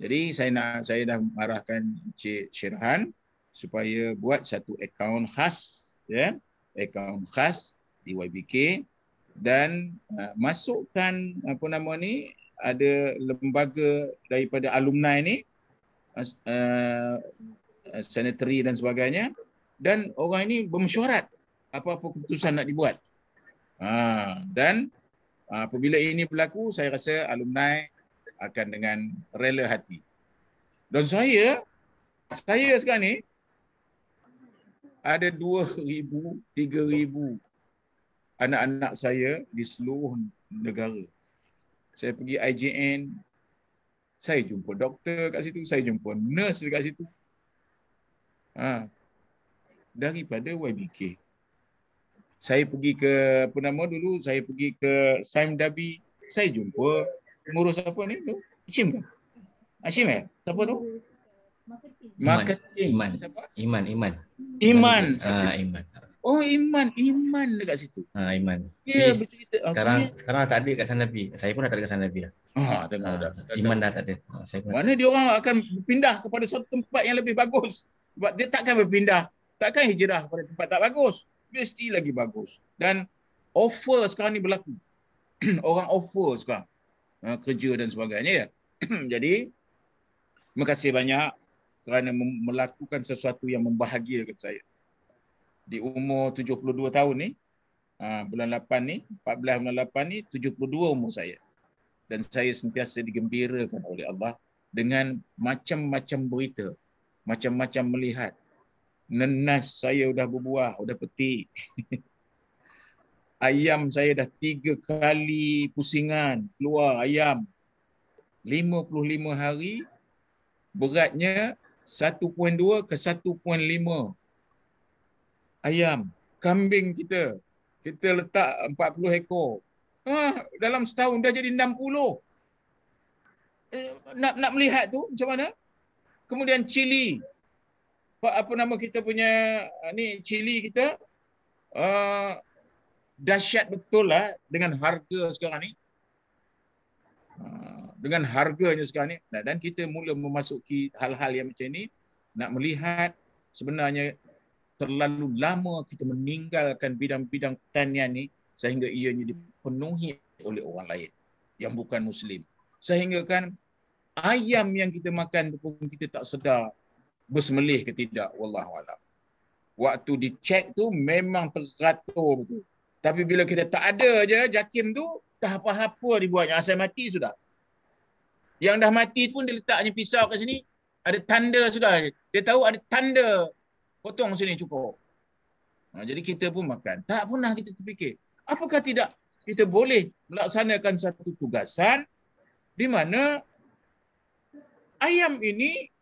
Speaker 6: Jadi saya dah marahkan Cik Syirhan supaya buat satu akaun khas ya, akaun khas di YBK dan masukkan ada lembaga daripada alumni ni sanitary dan sebagainya, dan orang ini bermesyuarat apa-apa keputusan nak dibuat. Dan apabila ini berlaku, saya rasa alumni akan dengan rela hati. Dan saya sekarang ni ada 2,000, 3,000 anak-anak saya di seluruh negara. Saya pergi IJN, saya jumpa doktor kat situ, saya jumpa nurse dekat situ. Daripada YBK. Saya pergi ke dulu saya pergi ke Saim Dabi, saya jumpa pengurus apa ni tu? Hashim kan? Hashim siapa tu? Marketing.
Speaker 7: Iman.
Speaker 6: Oh, Iman dekat situ.
Speaker 7: Iman.
Speaker 6: Dia bercerita
Speaker 7: sekarang tak ada kat Sanabi. Saya pun dah tak ada kat Sanabi dah.
Speaker 6: Tengok dah.
Speaker 7: Iman dah tak ada.
Speaker 6: Mana dia orang akan berpindah kepada satu tempat yang lebih bagus. Sebab dia takkan berpindah, takkan hijrah kepada tempat tak bagus. Mesti lagi bagus. Dan offer sekarang ni berlaku. Orang offer sekarang kerja dan sebagainya ya. Jadi terima kasih banyak kerana melakukan sesuatu yang membahagiakan saya. Di umur 72 tahun ni, bulan 8 ni, 14 bulan 8 ni, 72 umur saya. Dan saya sentiasa digembirakan oleh Allah dengan macam-macam berita, macam-macam melihat. Nenas saya dah berbuah, dah petik. Ayam saya dah 3 kali pusingan, keluar ayam. 55 hari, beratnya 1.2 ke 1.5 ayam. Kambing kita letak 40 ekor. Dalam setahun dah jadi 60. Nak melihat tu macam mana? Kemudian cili. Apa nama kita punya ni cili kita dahsyat betul lah dengan harga sekarang ni. Dengan harganya sekarang ni. Dan kita mula memasuki hal-hal yang macam ni, nak melihat sebenarnya terlalu lama kita meninggalkan bidang-bidang pertanian ni sehingga ianya dipenuhi oleh orang lain yang bukan Muslim. Sehingga kan ayam yang kita makan tu pun kita tak sedar bersemelih ke tidak, wallahualam. Waktu dicek tu memang teratur betul. Tapi bila kita tak ada je jakim tu, tak apa-apa dibuatnya, asal mati sudah. Yang dah mati pun dia letaknya pisau kat sini, ada tanda sudah. Dia tahu ada tanda, potong sini cukup. Jadi kita pun makan. Tak pernah kita terfikir, apakah tidak kita boleh melaksanakan satu tugasan di mana ayam ini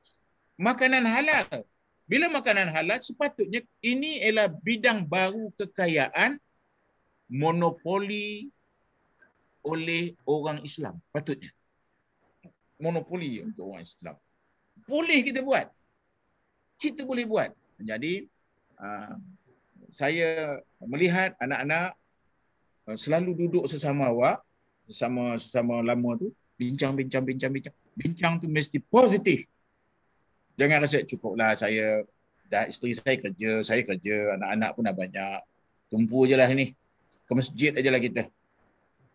Speaker 6: makanan halal. Bila makanan halal, sepatutnya ini ialah bidang baru kekayaan monopoli oleh orang Islam. Patutnya. Monopoli untuk orang Islam. Boleh kita buat. Kita boleh buat. Jadi, saya melihat anak-anak selalu duduk sesama awak, sesama lama tu, bincang. Bincang tu mesti positif. Jangan rasa cukuplah saya, dah isteri saya kerja, anak-anak pun dah banyak. Tumpu je lah ni. Ke masjid aja lah kita.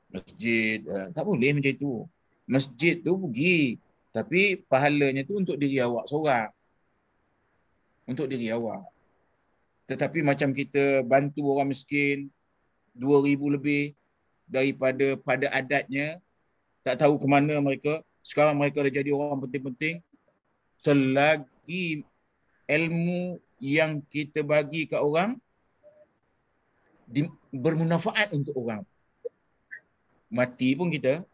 Speaker 6: Masjid, tak boleh macam itu. Masjid tu pergi, tapi pahalanya tu untuk diri awak seorang. Untuk diri awak. Tetapi macam kita bantu orang miskin 2,000 lebih daripada pada adatnya, tak tahu ke mana mereka. Sekarang mereka dah jadi orang penting-penting. Selagi ilmu yang kita bagi ke orang bermanfaat untuk orang, mati pun kita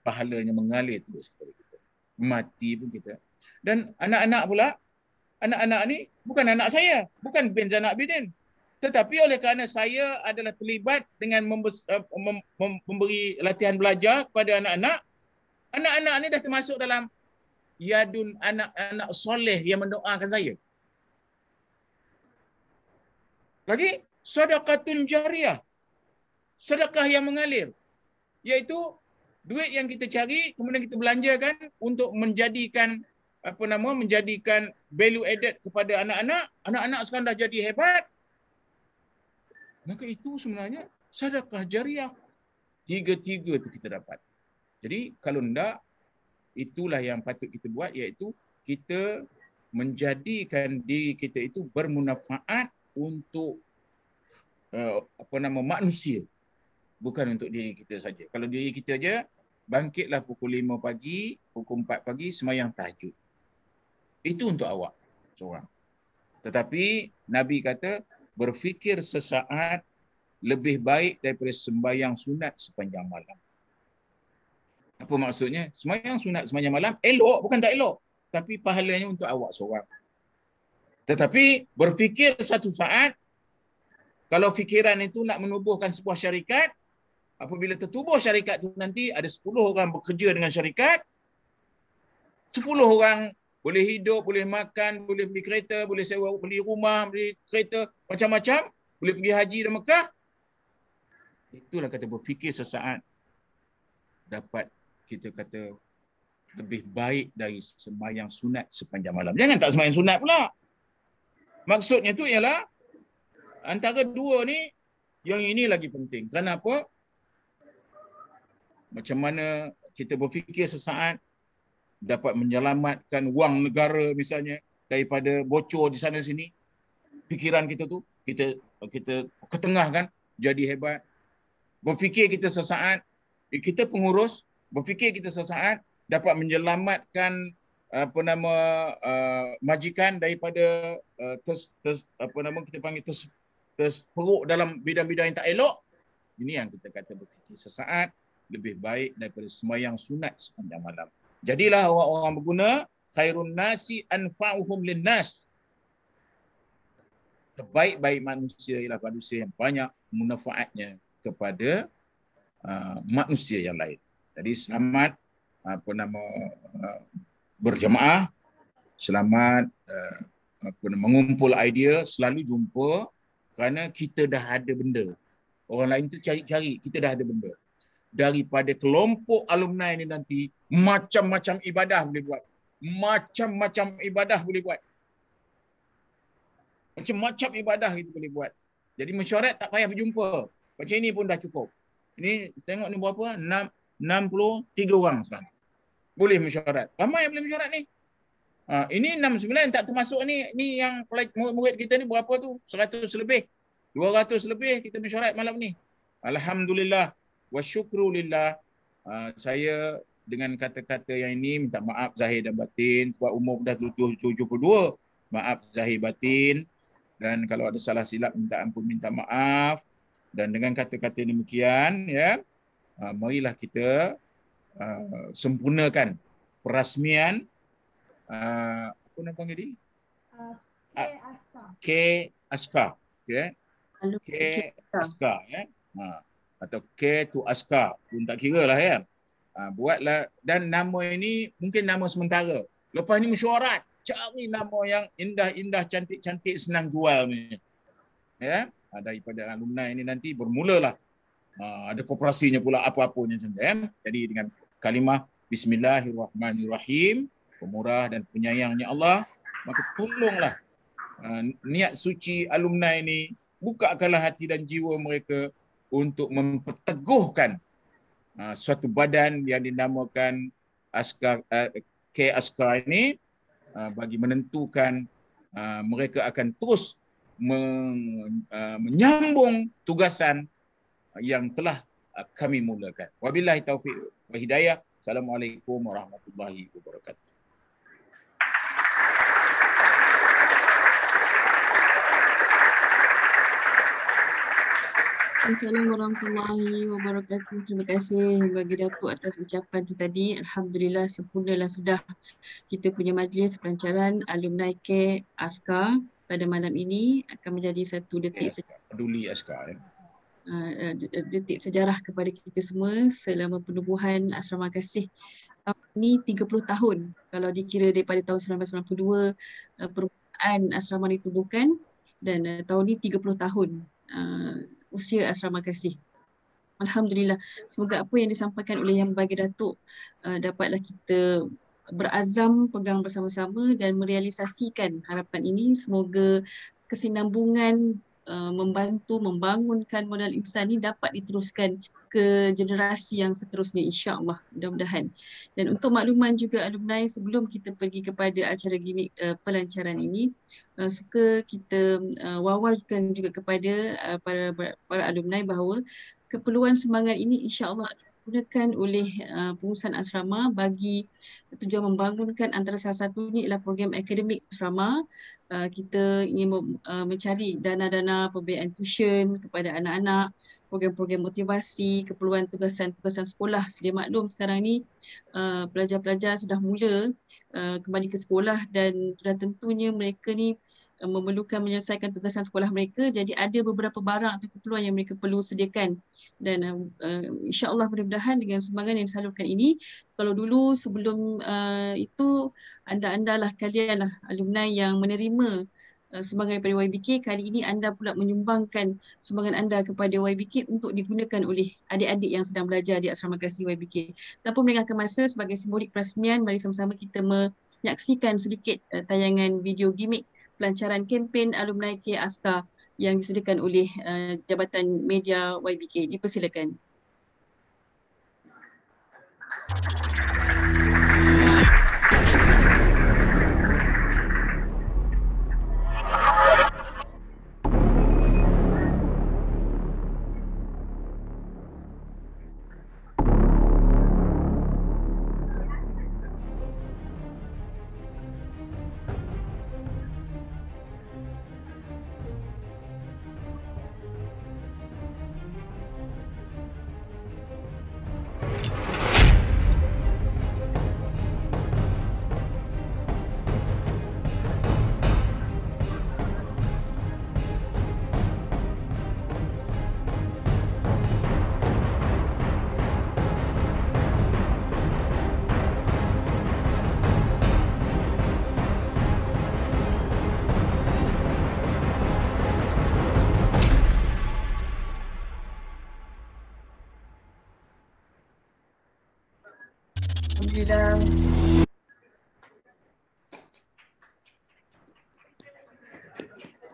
Speaker 6: pahalanya mengalir terus kepada kita. Mati pun kita. Dan anak-anak pula, anak-anak ni bukan anak saya, bukan bin Zainab Abidin. Tetapi oleh kerana saya adalah terlibat dengan memberi latihan belajar kepada anak-anak, anak-anak ni dah termasuk dalam yadun anak-anak soleh yang mendoakan saya. Lagi, sedekatun jariyah. Sedekah yang mengalir. Iaitu duit yang kita cari, kemudian kita belanjakan untuk menjadikan menjadikan value added kepada anak-anak. Anak-anak sekarang dah jadi hebat. Maka itu sebenarnya sedekah jariyah. Tiga-tiga tu kita dapat. Jadi kalau tidak, itulah yang patut kita buat, iaitu kita menjadikan diri kita itu bermanfaat untuk manusia, bukan untuk diri kita saja. Kalau diri kita aja, bangkitlah pukul 5 pagi, pukul 4 pagi sembahyang tahajud. Itu untuk awak seorang. Tetapi Nabi kata berfikir sesaat lebih baik daripada sembahyang sunat sepanjang malam. Apa maksudnya? Sembahyang sunat sepanjang malam elok, bukan tak elok. Tapi pahalanya untuk awak seorang. Tetapi berfikir satu saat, kalau fikiran itu nak menubuhkan sebuah syarikat, apabila tertubuh syarikat itu nanti ada 10 orang bekerja dengan syarikat, 10 orang boleh hidup, boleh makan, boleh beli kereta, boleh sewa, beli rumah, beli kereta, macam-macam, boleh pergi haji dan Mekah. Itulah kata berfikir sesaat dapat kita kata lebih baik dari sembahyang sunat sepanjang malam. Jangan tak sembahyang sunat pula. Maksudnya tu ialah antara dua ni, yang ini lagi penting. Kenapa? Macam mana kita berfikir sesaat dapat menyelamatkan wang negara misalnya daripada bocor di sana sini. Fikiran kita tu kita ketengahkan jadi hebat. Berfikir kita sesaat, kita pengurus, berfikir kita sesaat dapat menyelamatkan majikan daripada kita panggil terperuk dalam bidang-bidang yang tak elok. Ini yang kita kata berfikir sesaat lebih baik daripada sembahyang sunat sepanjang malam. Jadilah orang-orang berguna, khairun nasi anfa'uhum linnas. Sebaik-baik manusia ialah manusia yang banyak manfaatnya kepada manusia yang lain. Jadi selamat berjemaah, selamat mengumpul idea, selalu jumpa kerana kita dah ada benda. Orang lain tu cari-cari, kita dah ada benda. Daripada kelompok alumni ni nanti, macam-macam ibadah boleh buat. Macam-macam ibadah boleh buat. Macam-macam ibadah kita boleh buat. Jadi mesyuarat tak payah berjumpa. Macam ini pun dah cukup. Ini tengok ni berapa? 63 orang sekarang. Boleh mesyuarat. Ramai yang boleh mesyuarat ni. Ini 69 tak termasuk ni. Ni yang murid kita ni berapa tu? 100 lebih. 200 lebih kita mesyuarat malam ni. Alhamdulillah. Wa syukrulillah. Saya dengan kata-kata yang ini minta maaf zahir dan batin. Sebab umur dah 72. Maaf zahir batin. Dan kalau ada salah silap minta ampun, minta maaf. Dan dengan kata-kata demikian, ya, marilah kita sempurnakan perasmian apa nama panggil dia? K Askar. Okay. K Askar. Ya. Atau K to Askar. Pun tak kira lah ya. Buatlah. Dan nama ini mungkin nama sementara. Lepas ni mesyuarat. Cari nama yang indah-indah, cantik-cantik, senang jual ni. Ya. Daripada alumni ini nanti bermulalah ada koperasinya pula apa-apanya macam tu. Jadi dengan kalimah Bismillahirrahmanirrahim, pemurah dan penyayangnya Allah, maka tolonglah niat suci alumni ini, bukakanlah hati dan jiwa mereka untuk memperteguhkan suatu badan yang dinamakan Askar K Askar ini bagi menentukan mereka akan terus menyambung tugasan yang telah kami mulakan. Wabillahi taufiq wa hidayah. Assalamualaikum warahmatullahi wabarakatuh.
Speaker 1: Assalamualaikum warahmatullahi wabarakatuh. Terima kasih bagi Datuk atas ucapan tu tadi. Alhamdulillah sempurnalah sudah kita punya majlis pelancaran alumni K Askar pada malam ini akan menjadi satu detik
Speaker 6: peduli Askar.
Speaker 1: Detik sejarah kepada kita semua selama penubuhan Asrama Kasih. Tahun ini 30 tahun kalau dikira daripada tahun 1992 permulaan asrama ditubuhkan, dan tahun ini 30 tahun usia Asrama Kasih. Alhamdulillah, semoga apa yang disampaikan oleh Yang Berbahagia Datuk dapatlah kita berazam, pegang bersama-sama dan merealisasikan harapan ini. Semoga kesinambungan membantu membangunkan modal insan ini dapat diteruskan ke generasi yang seterusnya, insya-Allah, mudah-mudahan. Dan untuk makluman juga alumni, sebelum kita pergi kepada acara gimmick pelancaran ini, suka kita wawarkan juga kepada para alumni bahawa keperluan semangat ini insya-Allah digunakan oleh pengurusan asrama bagi tujuan membangunkan. Antara salah satunya ialah program akademik asrama. Kita ingin mencari dana-dana pembiayaan tuition kepada anak-anak, program-program motivasi, keperluan tugasan-tugasan sekolah. Sedia maklum sekarang ni pelajar-pelajar sudah mula kembali ke sekolah dan sudah tentunya mereka ni memerlukan menyelesaikan tugasan sekolah mereka. Jadi ada beberapa barang atau keperluan yang mereka perlu sediakan. Dan insya-Allah mudah-mudahan dengan sumbangan yang disalurkan ini, kalau dulu sebelum itu anda-anda lah, kalian lah alumni yang menerima sumbangan daripada YBK, kali ini anda pula menyumbangkan sumbangan anda kepada YBK untuk digunakan oleh adik-adik yang sedang belajar di Asrama Kasih YBK. Tanpa melengahkan masa, sebagai simbolik perasmian, mari sama-sama kita menyaksikan sedikit tayangan video gimmick pelancaran kempen alumni K Askar yang disediakan oleh Jabatan Media YBK. Dipersilakan.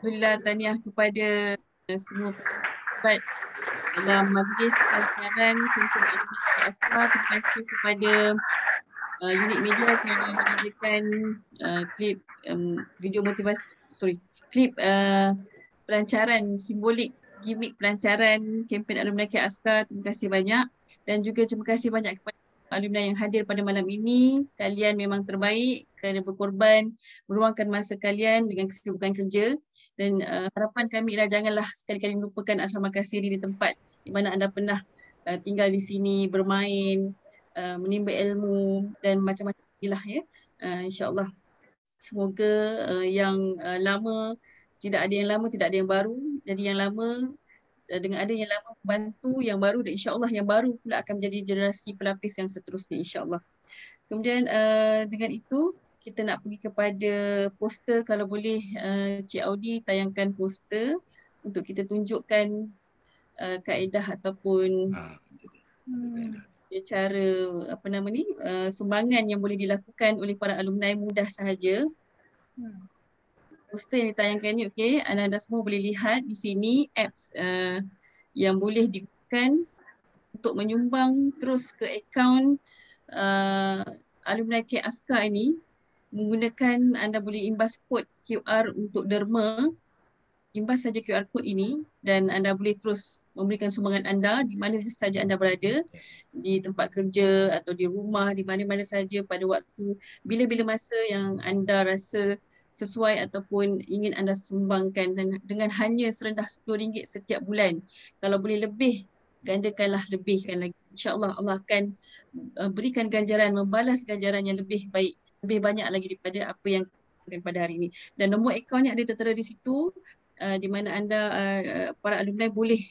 Speaker 1: Alhamdulillah, tahniah kepada semua pejabat dalam majlis pelancaran kempen alumni Askar. Terima kasih kepada unit media kerana menyediakan klip video motivasi, klip pelancaran simbolik gimmick pelancaran kempen alumni Askar. Terima kasih banyak dan juga terima kasih banyak kepada alumni yang hadir pada malam ini. Kalian memang terbaik kerana berkorban meluangkan masa kalian dengan kesibukan kerja dan harapan kami ialah janganlah sekali-kali melupakan asrama Kasiri di tempat di mana anda pernah tinggal di sini, bermain, menimba ilmu dan macam-macam lah ya. InsyaAllah semoga yang lama tidak ada yang lama, tidak ada yang baru. Jadi yang lama dengan ada yang lama membantu yang baru dan insyaAllah yang baru pula akan menjadi generasi pelapis yang seterusnya insyaAllah. Kemudian dengan itu kita nak pergi kepada poster, kalau boleh Cik Audi tayangkan poster untuk kita tunjukkan kaedah ataupun cara apa nama ni sumbangan yang boleh dilakukan oleh para alumni mudah sahaja. Poster yang ditayangkan ni, okey, anda semua boleh lihat di sini apps yang boleh digunakan untuk menyumbang terus ke akaun alumni Askar ini. Menggunakan anda boleh imbas kod QR untuk derma, imbas saja QR kod ini dan anda boleh terus memberikan sumbangan anda di mana saja anda berada, di tempat kerja atau di rumah, di mana-mana saja pada waktu bila-bila masa yang anda rasa sesuai ataupun ingin anda sumbangkan, dan dengan hanya serendah RM10 setiap bulan. Kalau boleh lebih, gandakanlah, lebihkan lagi. InsyaAllah Allah akan berikan ganjaran, membalas ganjaran yang lebih baik, lebih banyak lagi daripada apa yang kita pada hari ini. Dan nombor akaunnya ada tertera di situ, di mana anda para alumni boleh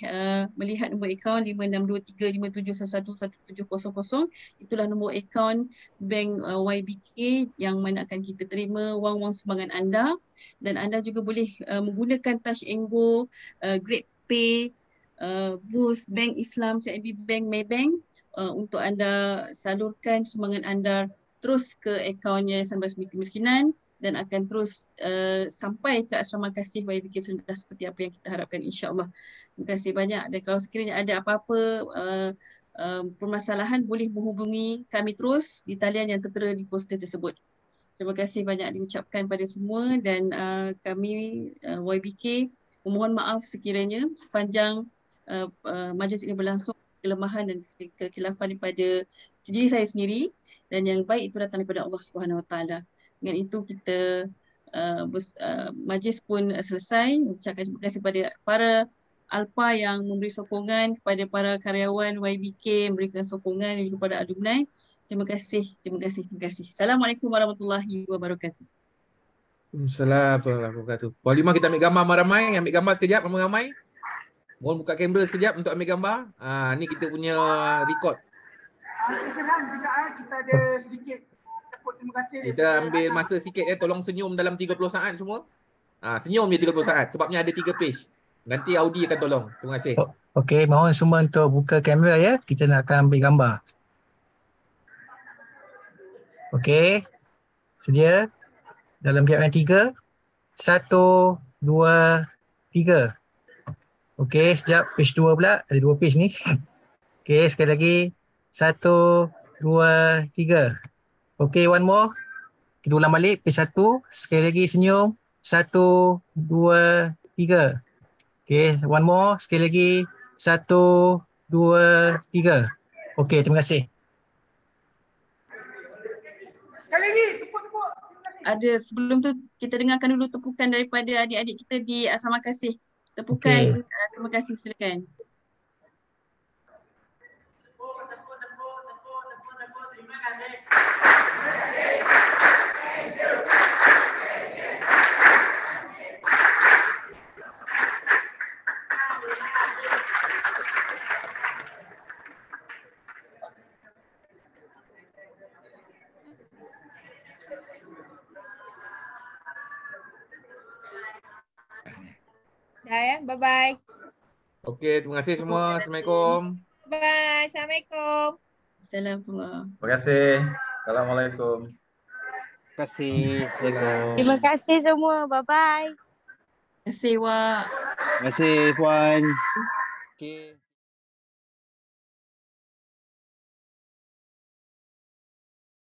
Speaker 1: melihat nombor akaun 562357111700. Itulah nombor akaun bank YBK yang mana akan kita terima wang-wang sumbangan anda, dan anda juga boleh menggunakan Touch and Go, GrabPay, Boost, Bank Islam, CIMB Bank, Maybank untuk anda salurkan sumbangan anda terus ke akaunnya Yayasan Basmi Kemiskinan dan akan terus sampai ke asrama kasih YBK Serendah seperti apa yang kita harapkan insyaAllah. Terima kasih banyak, dan kalau sekiranya ada apa-apa permasalahan boleh menghubungi kami terus di talian yang tertera di poster tersebut. Terima kasih banyak diucapkan pada semua dan kami YBK memohon maaf sekiranya sepanjang majlis ini berlangsung kelemahan dan kekhilafan daripada diri saya sendiri, dan yang baik itu datang daripada Allah Subhanahu Wa Taala. Dengan itu kita majlis pun selesai. Ucapkan terima kasih kepada para Alpa yang memberi sokongan, kepada para karyawan YBK yang memberikan sokongan, dan juga kepada alumni. Terima kasih, terima kasih, terima kasih. Assalamualaikum warahmatullahi wabarakatuh.
Speaker 4: Assalamualaikum warahmatullahi wabarakatuh. Puan Lima, kita ambil gambar ramai, ambil gambar sekejap ramai-ramai. Mohon buka kamera sekejap untuk ambil gambar. Ni kita punya record.
Speaker 8: Kita ada sedikit terima kasih.
Speaker 4: Kita ambil masa sikit tolong senyum dalam 30 saat semua. Senyum je 30 saat sebabnya ada 3 page. Nanti Audi akan tolong. Terima kasih.
Speaker 9: Okey, mohon semua untuk buka kamera ya. Kita nak akan ambil gambar. Okey. Sedia? Dalam gap yang 3. 1, 2, 3. Okey, sekejap. Page 2 pula. Ada 2 page ni. Okey, sekali lagi. 1, 2, 3. Okey, one more. Kita ulang balik. Page 1. Sekali lagi senyum. 1, 2, 3. Okey, one more. Sekali lagi. 1, 2, 3. Okey, terima kasih.
Speaker 8: Sekali lagi, tepuk-tepuk.
Speaker 1: Ada sebelum tu kita dengarkan dulu tepukan daripada adik-adik kita di Asrama Kasih. Tepukan, terima kasih, silakan.
Speaker 8: Terima kasih.
Speaker 5: Dah ya, bye-bye.
Speaker 4: Okey, terima kasih semua. Assalamualaikum.
Speaker 5: Bye. Assalamualaikum.
Speaker 1: Assalamualaikum.
Speaker 10: Terima kasih. Assalamualaikum.
Speaker 11: Terima kasih.
Speaker 12: Terima kasih semua. Bye-bye.
Speaker 1: kasih Wak.
Speaker 11: Terima kasih Puan. Okey.